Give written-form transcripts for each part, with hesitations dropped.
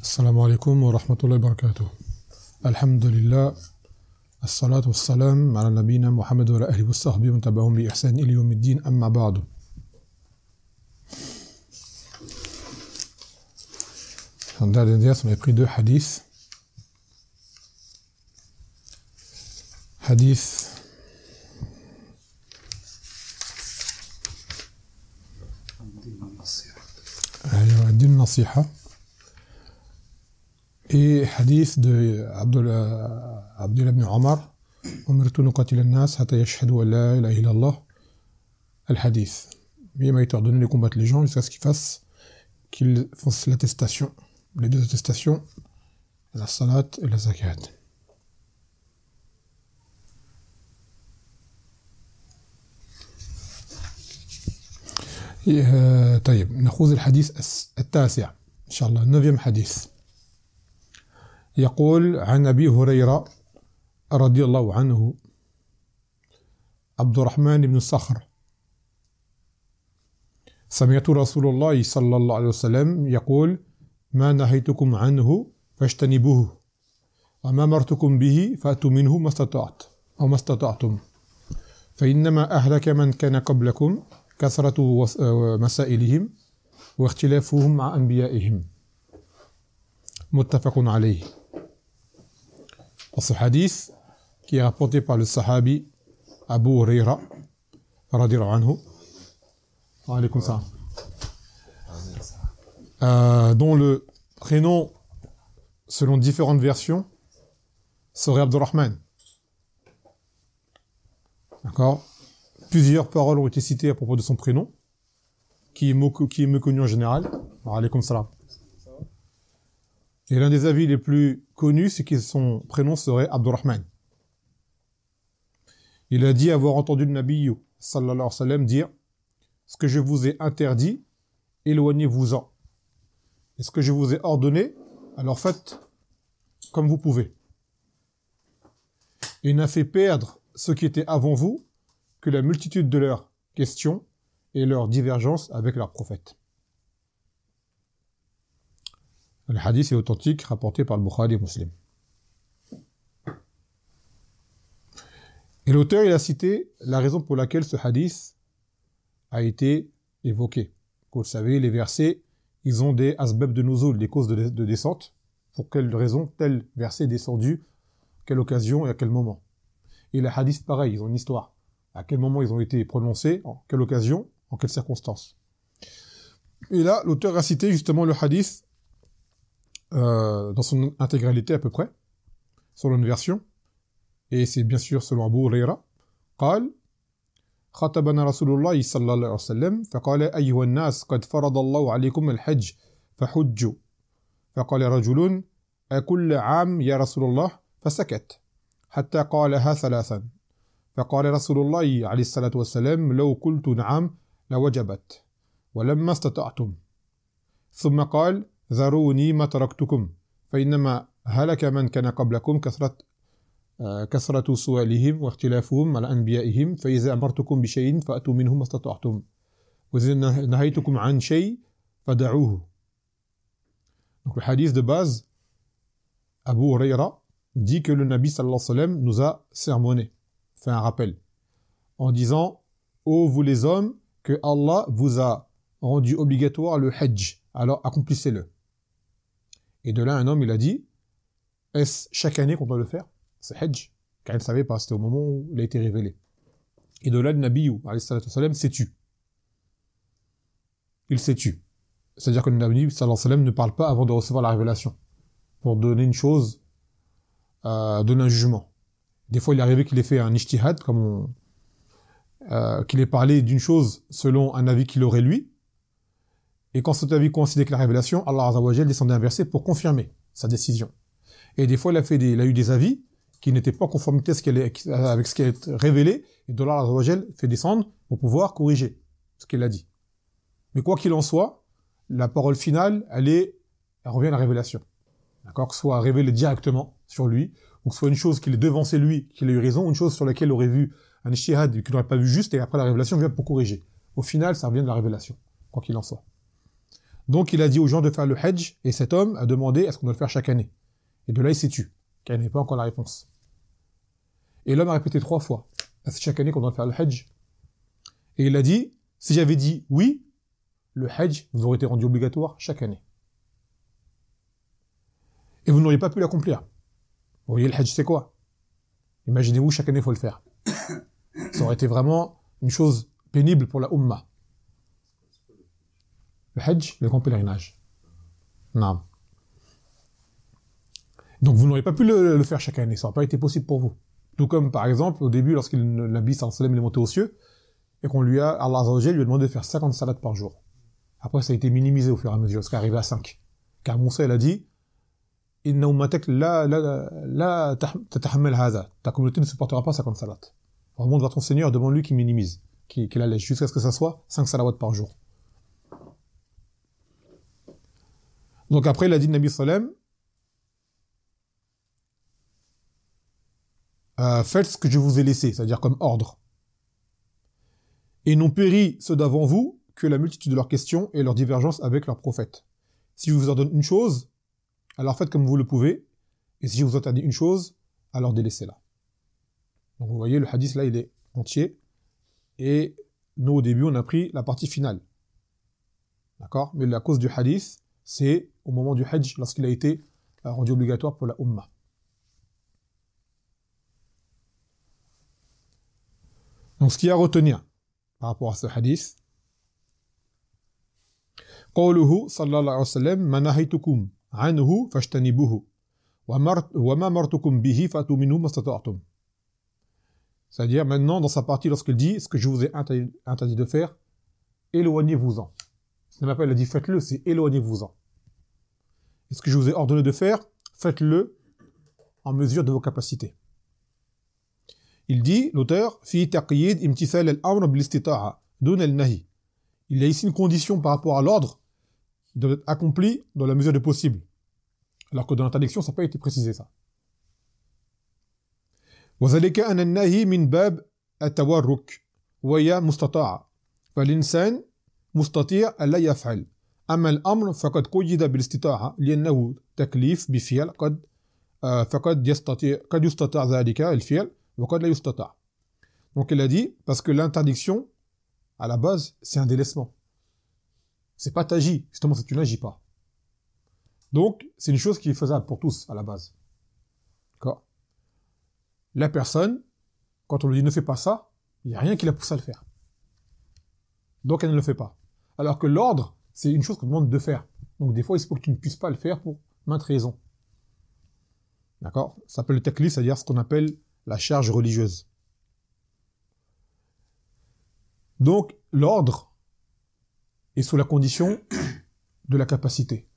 السلام عليكم ورحمة الله وبركاته. الحمد لله، الصلاة والسلام على نبينا محمد وعلى آله وصحبه ومن تبعهم بإحسان إلى يوم الدين. أما بعد. Dans le dernier on avait pris deux hadiths. Hadith Din Nasiha et hadith de Abdullah ibn Omar, Umirtu nuqatil an-nas hatta yashhadu an la ilaha illallah. Al hadith. Il m'a été ordonné de combattre les gens jusqu'à ce qu'ils fassent l'attestation, les deux attestations, la salat et la zakat. طيب نأخذ الحديث التاسع إن شاء الله. 9e حديث. يقول عن أبي هريرة رضي الله عنه عبد الرحمن بن صخر سمعت رسول الله صلى الله عليه وسلم يقول ما نهيتكم عنه فاجتنبوه وما أمرتكم به فأتوا منه ما استطعت أو ما استطعتم فإنما أهلك من كان قبلكم كثرة مسائلهم واختلافهم مع أنبيائهم متفق عليه. Dans ce hadith qui est rapporté par le sahabi Abu Huraira radhiyallahu anhu, wa alaykum salam, dont le prénom selon différentes versions serait Abdurrahman. D'accord? Plusieurs paroles ont été citées à propos de son prénom, qui est méconnu en général. Wa alaykum salam. Et l'un des avis les plus connus, c'est que son prénom serait Abdurrahman. Il a dit avoir entendu le Nabi sallallahu alayhi wa sallam dire « Ce que je vous ai interdit, éloignez-vous-en. Et ce que je vous ai ordonné, alors faites comme vous pouvez. Et il n'a fait perdre ceux qui étaient avant vous que la multitude de leurs questions et leurs divergences avec leurs prophètes. » Le hadith est authentique, rapporté par le Bukhari et Muslim. Et l'auteur, il a cité la raison pour laquelle ce hadith a été évoqué. Comme vous le savez, les versets, ils ont des asbab de nuzul, des causes de descente. Pour quelle raison tel verset est descendu, quelle occasion et à quel moment. Et les hadiths, pareil, ils ont une histoire. À quel moment ils ont été prononcés, en quelle occasion, en quelles circonstances. Et là, l'auteur a cité justement le hadith dans son intégralité à peu près, selon une version, et c'est bien sûr selon Abu Huraira. قال خطبنا رسول الله صلى الله عليه وسلم فقال أيها الناس قد فرض الله عليكم الحج فحجوا فقال رجل أكل عام يا رسول الله فسكت حتى قالها ثلاثا فقال رسول الله عليه الصلاة والسلام لو قلت نعم لوجبت ولما استطعتم ثم قال ذروني ما تركتكم فإنما هلك من كان قبلكم كثرة سؤالهم واختلافهم على أنبيائهم فإذا أمرتكم بشيء فأتوا منه ما استطعتم وإذا نهيتكم عن شيء فدعوه. Donc le hadith de base, Abu Huraira dit que le Nabi sallallahu alayhi wa sallam nous a sermonné, fait un rappel, en disant « Ô vous les hommes, que Allah vous a rendu obligatoire le hajj, alors accomplissez-le. » Et de là, un homme, il a dit, est-ce chaque année qu'on doit le faire? C'est hajj. Car il ne savait pas, c'était au moment où il a été révélé. Et de là, le Nabi, alayhi salatu wassalam, s'est tu. Il s'est tu. C'est-à-dire que le Nabi, sallallahu alayhi wa sallam, ne parle pas avant de recevoir la révélation. Pour donner une chose, donner un jugement. Des fois, il est arrivé qu'il ait fait un ijtihad, qu'il ait parlé d'une chose selon un avis qu'il aurait lui. Et quand cet avis coïncidait avec la révélation, Allah Azza wa Jal descendait un verset pour confirmer sa décision. Et des fois, il a eu des avis qui n'étaient pas en conformité avec ce qui est révélé, et Allah Azza wa Jal fait descendre pour pouvoir corriger ce qu'il a dit. Mais quoi qu'il en soit, la parole finale, elle revient à la révélation. D'accord? Que ce soit révélé directement sur lui, ou que ce soit une chose qu'il ait devancé lui, qu'il ait eu raison, une chose sur laquelle il aurait vu un ijtihad qu'il n'aurait pas vu juste, et après la révélation vient pour corriger. Au final, ça revient de la révélation, quoi qu'il en soit. Donc il a dit aux gens de faire le Hajj, et cet homme a demandé est-ce qu'on doit le faire chaque année. Et de là il s'est tu, car il n'avait pas encore la réponse. Et l'homme a répété 3 fois, c'est chaque année qu'on doit faire le Hajj. Et il a dit, si j'avais dit oui, le Hajj vous aurait été rendu obligatoire chaque année. Et vous n'auriez pas pu l'accomplir. Vous voyez, le Hajj c'est quoi? Imaginez-vous, chaque année il faut le faire. Ça aurait été vraiment une chose pénible pour la Ummah. Le Hajj, le grand pèlerinage. Non. Donc vous n'aurez pas pu le faire chaque année, ça n'aurait pas été possible pour vous. Tout comme par exemple, au début, lorsqu'il Nabi sallallahu alayhi wa sallam est monté aux cieux, et qu'on lui a, Allah Azza wa Jalla lui a demandé de faire 50 salades par jour. Après, ça a été minimisé au fur et à mesure, jusqu'à arriver à 5. Car Moussa, il a dit, Inna ummatak la tatahammel hadha. Ta communauté ne supportera pas 50 salades. Remonte vers ton Seigneur, demande-lui qu'il minimise, qu'il allège, jusqu'à ce que ça soit 5 salawats par jour. Donc après, il a dit, Nabi sallam, faites ce que je vous ai laissé, c'est-à-dire comme ordre. Et n'ont péri ceux d'avant vous que la multitude de leurs questions et leurs divergences avec leurs prophètes. Si je vous ordonne une chose, alors faites comme vous le pouvez, et si je vous interdis une chose, alors délaissez-la. Donc vous voyez, le hadith là, il est entier, et nous au début, on a pris la partie finale. D'accord? Mais la cause du hadith, c'est au moment du Hajj, lorsqu'il a été rendu obligatoire pour la Ummah. Donc ce qu'il y a à retenir par rapport à ce hadith, قوله صلى الله عليه وسلم ما نهيتكم عنه فاجتنبوه وما مرتكم به فأتوا منه ما استطعتم. C'est-à-dire maintenant dans sa partie lorsqu'il dit ce que je vous ai interdit de faire, éloignez-vous-en. Ce n'est même pas il a dit faites-le, c'est éloignez-vous-en. Et ce que je vous ai ordonné de faire, faites-le en mesure de vos capacités. Il dit, l'auteur, fi taqyid imtithal al-amr bil-istita'a dun al-nahi. Il y a ici une condition par rapport à l'ordre qui doit être accompli dans la mesure du possible. Alors que dans l'interdiction, ça n'a pas été précisé ça. وذلك أن النهي من باب التورك وهي مستطاعة فالإنسان مستطيع ألا يفعل أما الأمر فقد قيد بالاستطاعة لأنه تكليف بفعل فقد يستطيع ذلك الفعل وقد لا يستطاع. Donc il a dit parce que l'interdiction à la base c'est un délaissement. C'est pas t'agis, justement si tu n'agis pas. Donc c'est une chose qui est faisable pour tous à la base. D'accord? La personne, quand on lui dit ne fais pas ça, il n'y a rien qui la pousse à le faire. Donc elle ne le fait pas. Alors que l'ordre, c'est une chose qu'on demande de faire. Donc des fois, il se peut que tu ne puisses pas le faire pour maintes raisons. D'accord? Ça s'appelle le taklif, c'est-à-dire ce qu'on appelle la charge religieuse. Donc l'ordre est sous la condition de la capacité.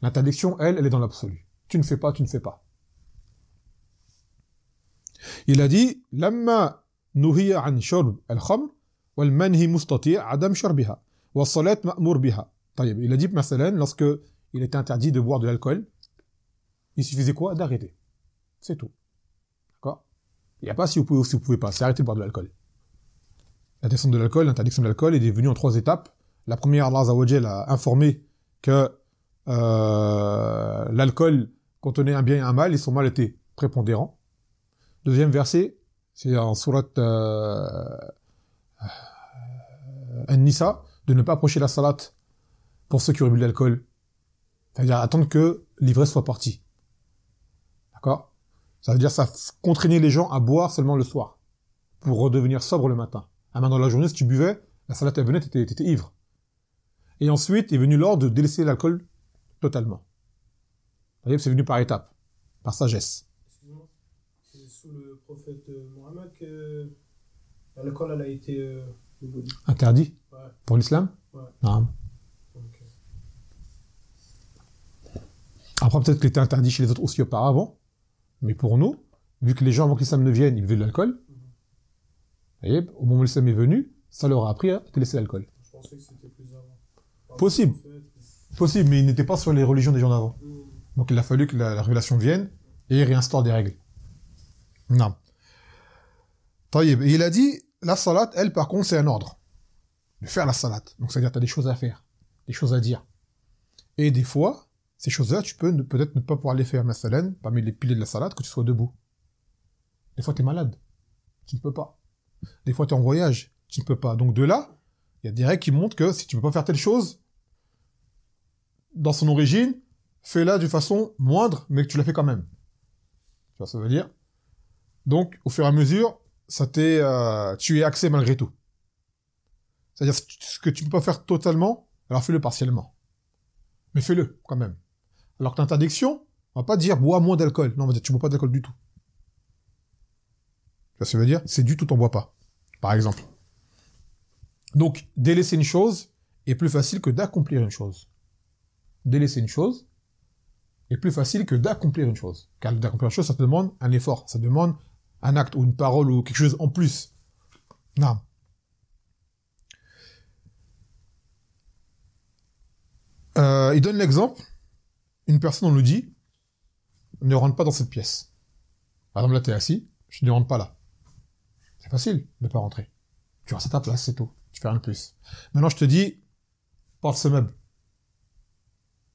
L'interdiction, elle est dans l'absolu. Tu ne fais pas, tu ne fais pas. Il a dit لما نهي عن شرب الخمر والمنهي مستطيع عدم شربها والصلاة مأمور بها. طيب, il a dit مثلا lorsque il était interdit de boire de l'alcool, il suffisait quoi? D'arrêter. C'est tout. D'accord? Il n'y a pas si vous pouvez ou si vous pouvez pas, c'est arrêter de boire de l'alcool. L'interdiction de l'alcool est devenue en 3 étapes. La première, Allah Azza wa Jalla a informé que l'alcool contenait un bien et un mal, et son mal était prépondérant. Deuxième verset, c'est en sourate An-Nisa, de ne pas approcher la salat pour ceux qui ont bu de l'alcool. C'est-à-dire attendre que l'ivresse soit partie. D'accord? Ça veut dire ça contraignait les gens à boire seulement le soir, pour redevenir sobre le matin. Dans la journée, si tu buvais, la salat elle venait, t'étais ivre. Et ensuite est venu l'ordre de délaisser l'alcool totalement. C'est venu par étapes, par sagesse. C'est sous le prophète Mohammed que l'alcool elle a été interdit. Ouais. Pour l'islam? Ouais. Non. Okay. Après, peut-être qu'il était interdit chez les autres aussi auparavant, mais pour nous, vu que les gens avant que l'islam ne vienne, ils buvaient de l'alcool, et au moment où l'islam est venu, ça leur a appris à délaisser l'alcool. Je pensais que c'était plus avant. Possible, mais il n'était pas sur les religions des gens d'avant. Donc il a fallu que la révélation vienne et réinstaure des règles. Non. Taïb. Et il a dit, la salat, elle, par contre, c'est un ordre. De faire la salat. Donc, c'est-à-dire, tu as des choses à faire, des choses à dire. Et des fois, ces choses-là, tu peux peut-être ne pas pouvoir les faire, مثلا, parmi les piliers de la salade, que tu sois debout. Des fois, tu es malade. Tu ne peux pas. Des fois, tu es en voyage. Tu ne peux pas. Donc, de là, il y a des règles qui montrent que si tu ne peux pas faire telle chose, dans son origine, fais-la d'une façon moindre, mais que tu la fais quand même. Tu vois ce que ça veut dire? Donc, au fur et à mesure, tu es axé malgré tout. C'est-à-dire, ce que tu ne peux pas faire totalement, alors fais-le partiellement. Mais fais-le, quand même. Alors que l'interdiction, on va pas dire bois moins d'alcool. Non, on va dire tu bois pas d'alcool du tout. Tu vois ce que ça veut dire? C'est du tout, t'en bois pas. Par exemple. Donc, délaisser une chose est plus facile que d'accomplir une chose. Délaisser une chose est plus facile que d'accomplir une chose. Car d'accomplir une chose, ça te demande un effort. Ça demande un acte ou une parole ou quelque chose en plus. Non. Il donne l'exemple. Une personne, on nous dit, ne rentre pas dans cette pièce. Par exemple, là, t'es assis, je ne rentre pas là. C'est facile de ne pas rentrer. Tu restes à ta place, c'est tout. Tu fais rien de plus. Maintenant, je te dis, porte ce meuble.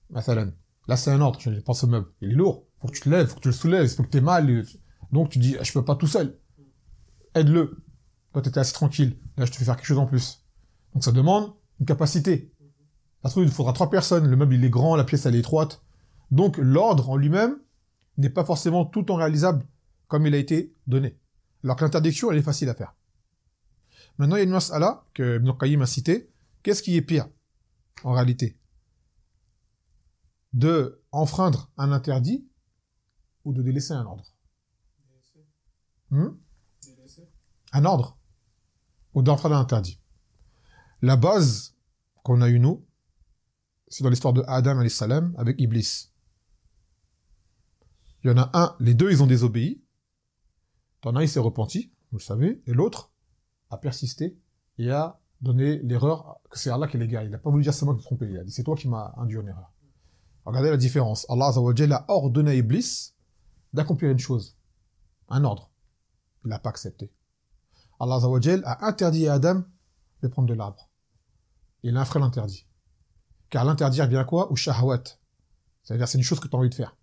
Mathalan. Là, c'est un ordre. Je dis, porte ce meuble. Il est lourd. Faut que tu te lèves, faut que tu le soulèves, faut que t'aies mal. Donc, tu dis, je peux pas tout seul. Aide-le. Toi, t'étais assis tranquille. Là, je te fais faire quelque chose en plus. Donc, ça demande une capacité. Ça se trouve, il faudra 3 personnes. Le meuble, il est grand, la pièce, elle est étroite. Donc, l'ordre en lui-même n'est pas forcément tout le temps réalisable comme il a été donné. Alors que l'interdiction, elle est facile à faire. Maintenant, il y a une mas'ala que Ibn Qayyim a citée. Qu'est-ce qui est pire, en réalité? De enfreindre un interdit ou de délaisser un ordre? Un ordre ou d'enfreindre un interdit. La base qu'on a eue, nous, c'est dans l'histoire de Adam alayhi salam avec Iblis. Il y en a un, les deux, ils ont désobéi. T'en as un, il s'est repenti, vous le savez, et l'autre a persisté et a donné l'erreur que c'est Allah qui les gars. Il n'a pas voulu dire c'est moi qui me trompé. Il a dit c'est toi qui m'as induit en erreur. Regardez la différence. Allah Azza wa Jalla a ordonné à Iblis d'accomplir une chose, un ordre. Il n'a pas accepté. Allah Azza wa Jalla a interdit à Adam de prendre de l'arbre. Il a infré l'interdit. Car l'interdire vient à quoi? Ou shahwat. C'est-à-dire c'est une chose que tu as envie de faire.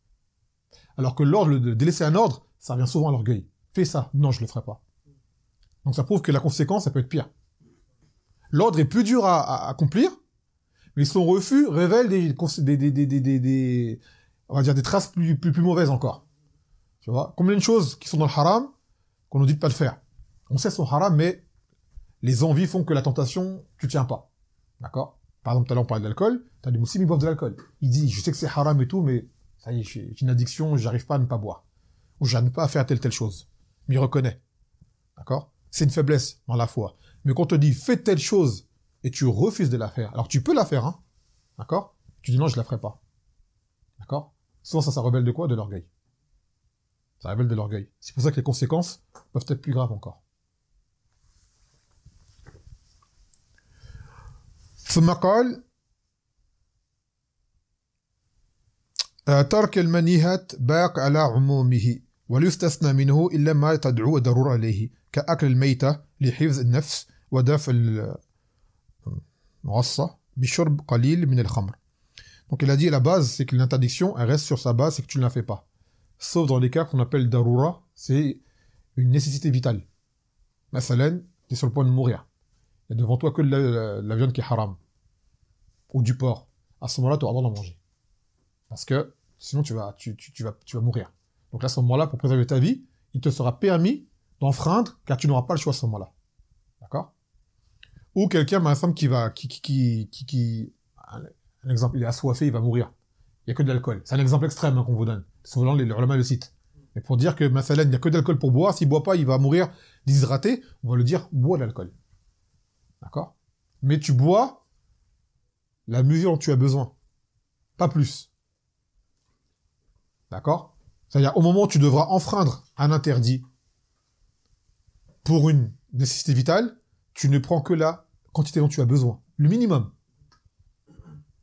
Alors que l'ordre, de délaisser un ordre, ça revient souvent à l'orgueil. Fais ça. Non, je le ferai pas. Donc ça prouve que la conséquence, ça peut être pire. L'ordre est plus dur à accomplir, mais son refus révèle on va dire des traces plus mauvaises encore. Tu vois? Combien de choses qui sont dans le haram, qu'on nous dit de pas le faire. On sait son haram, mais les envies font que la tentation, tu tiens pas. D'accord? Par exemple, tout à l'heure on parlait de l'alcool, t'as des musulmans qui boivent de l'alcool. Il dit, je sais que c'est haram et tout, mais ça y est, j'ai une addiction, j'arrive pas à ne pas boire. Ou j'arrive pas à faire telle chose. Mais il reconnaît. D'accord? C'est une faiblesse dans la foi. Mais quand on te dit, fais telle chose, et tu refuses de la faire, alors tu peux la faire, hein? D'accord? Tu dis non, je la ferai pas. D'accord? Souvent ça révèle de quoi? De l'orgueil. Ça révèle de l'orgueil. C'est pour ça que les conséquences peuvent être plus graves encore. ثم قال ترك المنيهات باق على عمومه ويستثنى منه إلا ما تدعو ضرورة إليه كأكل الميتة لحفظ النفس ودفع الغصة بشرب قليل من الخمر. Donc il a dit la base c'est que l'interdiction elle reste sur sa base, c'est que tu ne la fais pas. Sauf dans les cas qu'on appelle darura, c'est une nécessité vitale. مثلا, tu es sur le point de mourir. Il y a devant toi que la viande qui est haram. Ou du porc. À ce moment-là, tu auras le droit d'en manger. Parce que sinon tu vas mourir. Donc là, à ce moment-là, pour préserver ta vie, il te sera permis d'enfreindre, car tu n'auras pas le choix à ce moment-là. D'accord? Ou quelqu'un, ma femme, un exemple, il est assoiffé, il va mourir. Il n'y a que de l'alcool. C'est un exemple extrême hein, qu'on vous donne. Souvent, les ulama le citent. Mais pour dire que, mathalan, il n'y a que de l'alcool pour boire, s'il ne boit pas, il va mourir déshydraté, on va le dire, bois de l'alcool. D'accord? Mais tu bois la mesure dont tu as besoin. Pas plus. D'accord? C'est-à-dire, au moment où tu devras enfreindre un interdit pour une nécessité vitale, tu ne prends que la quantité dont tu as besoin. Le minimum.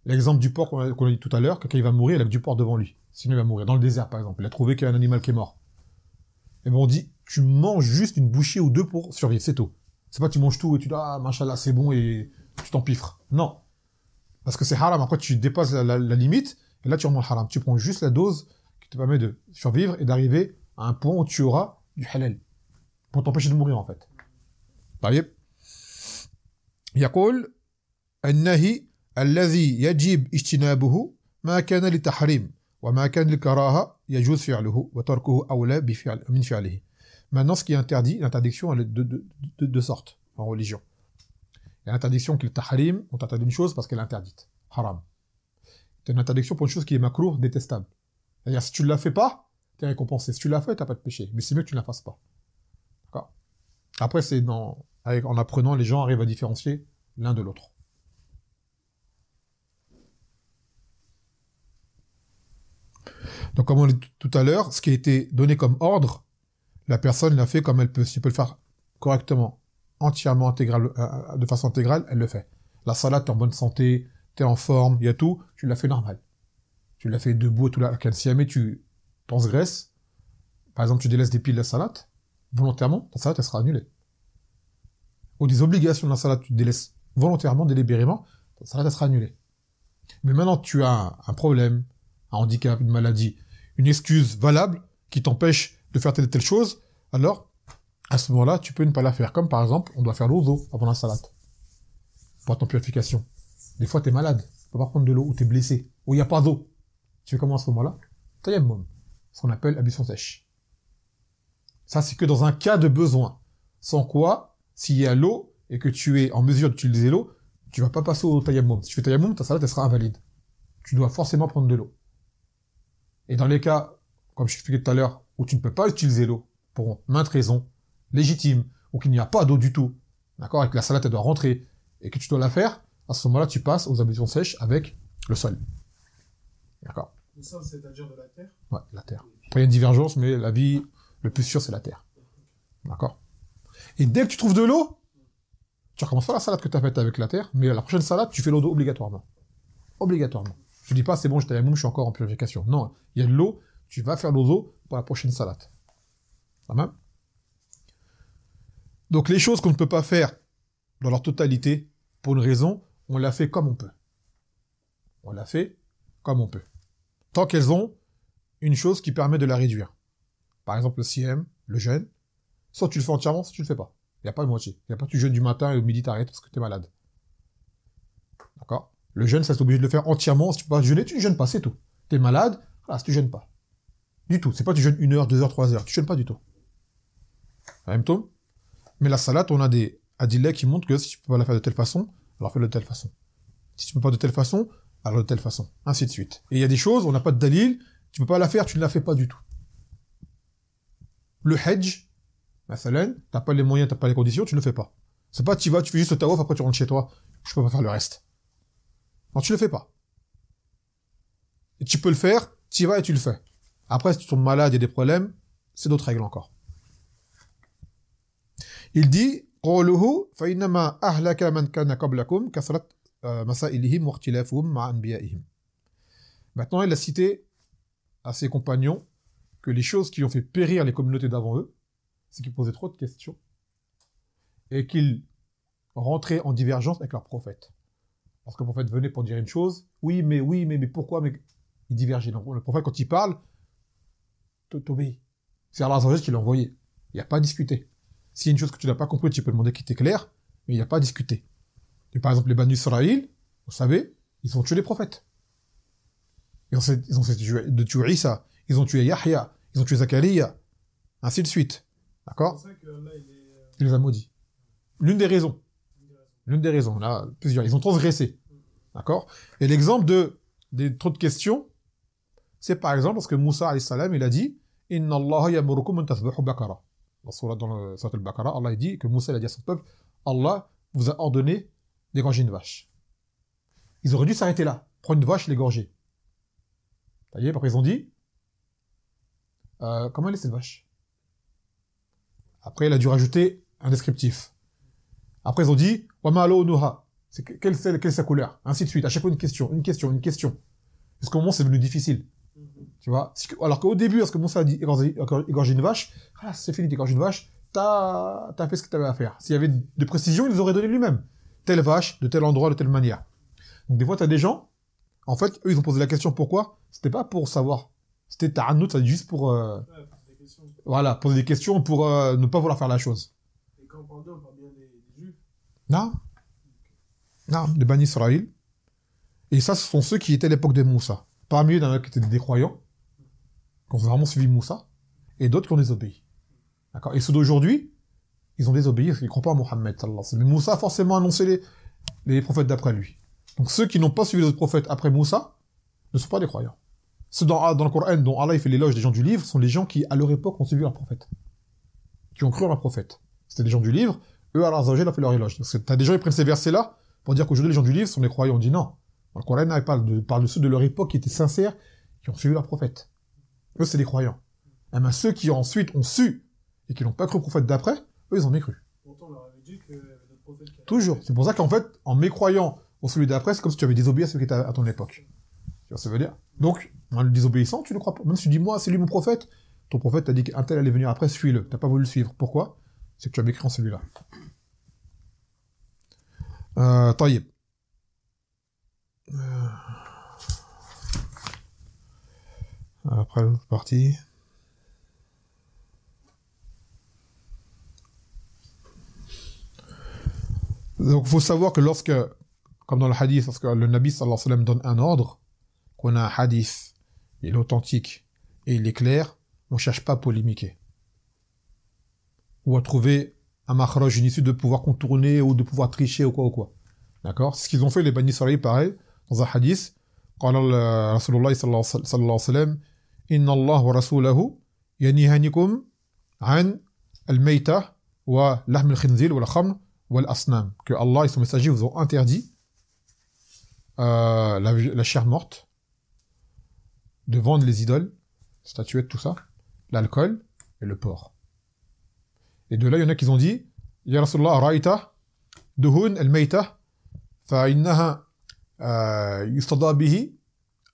L'exemple du porc qu'on a dit tout à l'heure, quelqu'un il va mourir, il a que du porc devant lui. Sinon il va mourir. Dans le désert, par exemple. Il a trouvé qu'il y a un animal qui est mort. Et ben on dit, tu manges juste une bouchée ou deux pour survivre, c'est tout. C'est pas tu manges tout et tu dis, ah, machallah, c'est bon et tu t'empiffres. Non. Parce que c'est haram. Après, tu dépasses la limite, et là, tu remontes haram. Tu prends juste la dose qui te permet de survivre et d'arriver à un point où tu auras du halal. Pour t'empêcher de mourir, en fait. طيب. يقول النهي الذي يجب اجتنابه ما كان للتحريم وما كان للكراهة يجوز فعله وتركه أولى من فعله. Maintenant, ce qui est interdit, l'interdiction, elle est de deux sortes en religion. Il y a l'interdiction qui est le tahrim, on t'interdit une chose parce qu'elle est interdite, haram. Tu as une interdiction pour une chose qui est makrouh, détestable. C'est-à-dire, si tu ne la fais pas, tu es récompensé. Si tu l'as fait, tu n'as pas de péché. Mais c'est mieux que tu ne la fasses pas. D'accord. Après, en apprenant, les gens arrivent à différencier l'un de l'autre. Donc, comme on l'a dit tout à l'heure, ce qui a été donné comme ordre, la personne l'a fait comme elle peut. Si elle peut le faire correctement, entièrement, de façon intégrale, elle le fait. La salade, t'es en bonne santé, t'es en forme, il y a tout, tu l'as fait normal. Tu l'as fait debout, tout là. Si jamais tu transgresses, par exemple, tu délaisses des piles de la salade, volontairement, ta salade, elle sera annulée. Ou des obligations de la salade, tu délaisses volontairement, délibérément, ta salade, elle sera annulée. Mais maintenant, tu as un problème, un handicap, une maladie, une excuse valable qui t'empêche de faire telle et telle chose, alors, à ce moment-là, tu peux ne pas la faire. Comme par exemple, on doit faire l'ozo avant la salade. Pour ton purification. Des fois, tu es malade, tu peux pas prendre de l'eau, ou tu es blessé, ou il n'y a pas d'eau. Tu fais comment à ce moment-là? Tayammum. Ce qu'on appelle ablution sèche. Ça, c'est que dans un cas de besoin. Sans quoi, s'il y a l'eau, et que tu es en mesure d'utiliser l'eau, tu vas pas passer au tayammum. Si tu fais tayammum, ta salade, elle sera invalide. Tu dois forcément prendre de l'eau. Et dans les cas, comme je t'expliquais tout à l'heure, où tu ne peux pas utiliser l'eau, pour maintes raisons, légitimes, ou qu'il n'y a pas d'eau du tout, d'accord, et que la salade, elle doit rentrer, et que tu dois la faire, à ce moment-là, tu passes aux ablutions sèches avec le sol. D'accord. Le sol, c'est-à-dire de la terre? Ouais, la terre. Après, il y a une divergence, mais la vie, le plus sûr, c'est la terre. D'accord. Et dès que tu trouves de l'eau, tu recommences pas la salade que tu as faite avec la terre, mais la prochaine salade, tu fais l'eau d'eau obligatoirement. Obligatoirement. Je dis pas, c'est bon, je suis encore en purification. Non, il y a de l'eau, tu vas faire l'eau d'eau pour la prochaine salade. Ça va? Donc, les choses qu'on ne peut pas faire dans leur totalité, pour une raison, on l'a fait comme on peut. On l'a fait comme on peut. Tant qu'elles ont une chose qui permet de la réduire. Par exemple, le siyam, le jeûne, soit tu le fais entièrement, soit tu le fais pas. Il n'y a pas de moitié. Il n'y a pas tu jeûnes du matin et au midi t'arrêtes parce que tu es malade. D'accord? Le jeûne, ça c'est obligé de le faire entièrement. Si tu peux pas jeûner, tu ne jeûnes pas, c'est tout. Tu es malade, voilà, tu jeûnes pas. Du tout. C'est pas tu jeûnes 1 heure, 2 heures, 3 heures. Tu jeûnes pas du tout. En même temps. Mais la salade, on a des adillets qui montrent que si tu peux pas la faire de telle façon, alors fais-le de telle façon. Si tu peux pas de telle façon, alors de telle façon. Ainsi de suite. Et il y a des choses, on n'a pas de dalil, tu peux pas la faire, tu ne la fais pas du tout. Le hajj, t'as pas les moyens, t'as pas les conditions, tu ne le fais pas. C'est pas tu vas, tu fais juste le tawaf, après tu rentres chez toi, je peux pas faire le reste. Non, tu le fais pas. Et tu peux le faire, tu y vas et tu le fais. Après, si tu tombes malade, il y a des problèmes, c'est d'autres règles encore. Il dit, قوله فإنما أهلك من كان قبلكم كثرة مسائلهم واختلافهم مع أنبيائهم. Maintenant, il a cité à ses compagnons que les choses qui ont fait périr les communautés d'avant eux, c'est qu'ils posaient trop de questions et qu'ils rentraient en divergence avec leurs prophètes. Parce que le prophète venait pour dire une chose, oui, mais pourquoi, mais il divergeait. Donc, le prophète, quand il parle, t'obéis. C'est Allah Azza wa Jalla qui l'a envoyé. Il n'y a pas à discuter. S'il y a une chose que tu n'as pas compris, tu peux demander qui t'éclaire, mais il n'y a pas à discuter. Et par exemple, les Banu Israël, vous savez, ils ont tué les prophètes. Ils ont tué Isa, ils ont tué Yahya, ils ont tué Zakaria, ainsi de suite. D'accord? C'est ça que là, Il les a maudits. L'une des raisons. Là, plusieurs. Ils ont transgressé. D'accord? Et l'exemple des trop de questions, c'est par exemple parce que Moussa, alayhi salam, il a dit Inna Allah yamurukum an tasbahu bakara. Dans le Surat al-Baqarah, Allah dit que Moussa a dit à son peuple Allah vous a ordonné d'égorger une vache. Ils auraient dû s'arrêter là, prendre une vache et l'égorger. Après ils ont dit comment elle est cette vache? Après il a dû rajouter un descriptif. Après ils ont dit Wama launuha, quelle est sa couleur? Ainsi de suite. À chaque fois une question. Parce qu'au moment c'est devenu difficile. Tu vois? Alors qu'au début, lorsque Moussa a dit égorger une vache, c'est fini d'égorger une vache, t'as fait ce que t'avais à faire. S'il y avait des précisions, il les aurait donné lui-même. Telle vache, de tel endroit, de telle manière. Donc des fois, t'as des gens, en fait, eux, ils ont posé la question pourquoi? C'était pas pour savoir. C'était ta'annout, c'est juste pour, Ouais, des questions. voilà, poser des questions pour ne pas vouloir faire la chose. Et quand on parle bien des Juifs. Non, non, des Bani Israël. Et ça, ce sont ceux qui étaient à l'époque de Moussa. Parmi eux, il y en a qui étaient des croyants, qui ont vraiment suivi Moussa, et d'autres qui ont désobéi. D'accord? Et ceux d'aujourd'hui, ils ont désobéi parce qu'ils ne croient pas à Mohammed, sallallahu alayhi wa sallam. Mais Moussa a forcément annoncé les prophètes d'après lui. Donc ceux qui n'ont pas suivi les autres prophètes après Moussa ne sont pas des croyants. Ceux dans le Coran dont Allah il fait l'éloge des gens du livre sont les gens qui, à leur époque, ont suivi leur prophète. Qui ont cru en leur prophète. C'était des gens du livre, eux, Allah a fait leur éloge. Parce que t'as des gens qui prennent ces versets-là pour dire qu'aujourd'hui, les gens du livre sont des croyants. On dit non. Dans le Coran, il parle de ceux de leur époque qui étaient sincères, qui ont suivi leur prophète. Eux, c'est des croyants. Et bien, ceux qui ensuite ont su et qui n'ont pas cru au prophète d'après, eux, ils ont mécru. Pourtant, on leur avait dit que notre prophète. Toujours. C'est pour ça qu'en fait, en mécroyant au celui d'après, c'est comme si tu avais désobéi à celui qui était à ton époque. Tu vois ce que ça veut dire? Donc, en le désobéissant, tu ne crois pas. Même si tu dis, moi, c'est lui mon prophète, ton prophète t'a dit qu'un tel allait venir après, suis-le. T'as pas voulu le suivre. Pourquoi? C'est que tu as mécrit en celui-là. Taïeb. Après l'autre partie. Donc, il faut savoir que lorsque, comme dans le hadith, lorsque le Nabi sallallahu alayhi wa sallam donne un ordre, qu'on a un hadith, il est authentique et il est clair, on ne cherche pas à polémiquer. Ou à trouver un makhraj, une issue de pouvoir contourner ou de pouvoir tricher ou quoi. D'accord? C'est ce qu'ils ont fait, les Bani Israël, pareil, dans un hadith. قال رسول الله صلى الله عليه وسلم إن الله ورسوله ينهانكم عن الميتة ولحم الخنزير والخمر والأصنام. Que Allah et son messager vous ont interdit la chair morte, de vendre les idoles, statuettes, tout ça, l'alcool et le porc. Et de là, il y en a qui ont dit Ya Rasulallah, ra'ita duhun al-mayta fa innaha yustada bihi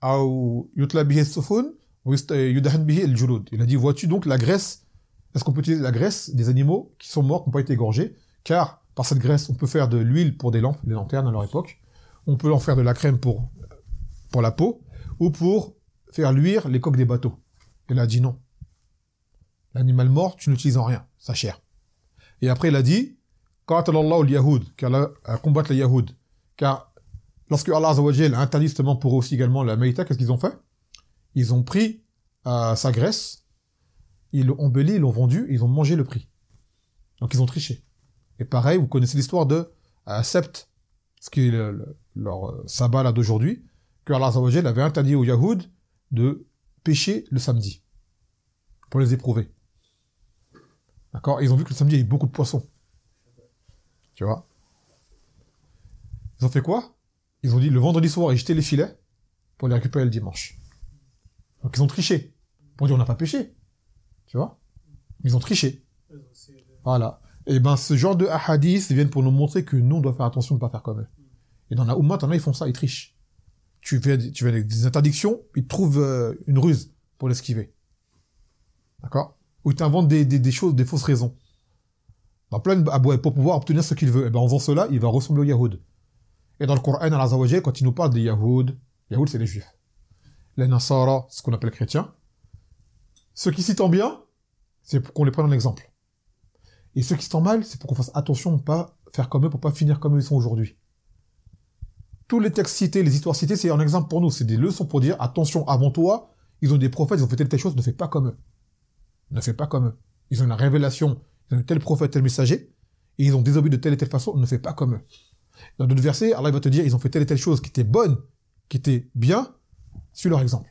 ou yutla bihi as-sufun ou yudahan bihi al-julud. Il a dit vois-tu donc la graisse? Est-ce qu'on peut utiliser la graisse des animaux qui sont morts, qui n'ont pas été égorgés? Car par cette graisse, on peut faire de l'huile pour des lampes, des lanternes à leur époque. On peut en faire de la crème pour la peau ou pour faire luire les coques des bateaux. Il a dit non. L'animal mort, tu n'utilises en rien, sa chair. Et après, il a dit Qatalallahu al-Yahoud, qu'Allah combattre les Yahoud. Car lorsque Allah Azza wa Jal a interdit justement pour eux aussi également la Maïta, qu'est-ce qu'ils ont fait? Ils ont pris sa graisse, ils l'ont embelli, ils l'ont vendu, ils ont mangé le prix. Donc ils ont triché. Et pareil, vous connaissez l'histoire de Sept, ce qui est leur sabbat là d'aujourd'hui, que Allah Azza wa Jal avait interdit aux Yahoud de pêcher le samedi, pour les éprouver. D'accord? Ils ont vu que le samedi, il y avait beaucoup de poissons. Tu vois? Ils ont fait quoi? Ils ont dit, le vendredi soir, ils jetaient les filets pour les récupérer le dimanche. Donc ils ont triché. Pour dire, on n'a pas pêché. Tu vois? Ils ont triché. Voilà. Et ben, ce genre de hadiths viennent pour nous montrer que nous, on doit faire attention de ne pas faire comme eux. Et dans la Ummah, t'en as, ils font ça, ils trichent. Tu fais avec des interdictions, ils trouvent une ruse pour l'esquiver. D'accord? Ou ils t'inventent des choses, des fausses raisons. Dans plein pour pouvoir obtenir ce qu'il veut. Et ben, en faisant cela, il va ressembler aux Yahoud. Et dans le Coran, Allah Azza wa Jal, quand il nous parle des Yahoud, c'est les Juifs. Les Nasara, ce qu'on appelle chrétiens. Ceux qui citent en bien, c'est pour qu'on les prenne en exemple. Et ceux qui citent en mal, c'est pour qu'on fasse attention de ne pas faire comme eux, pour ne pas finir comme eux ils sont aujourd'hui. Tous les textes cités, les histoires citées, c'est un exemple pour nous. C'est des leçons pour dire, attention, avant toi, ils ont des prophètes, ils ont fait telle chose, ne fais pas comme eux. Ne fais pas comme eux. Ils ont une révélation, ils ont eu tel prophète, tel messager, et ils ont désobéi de telle et telle façon, ne fais pas comme eux. Dans d'autres versets, Allah va te dire, ils ont fait telle et telle chose qui était bonne, qui était bien, suis leur exemple.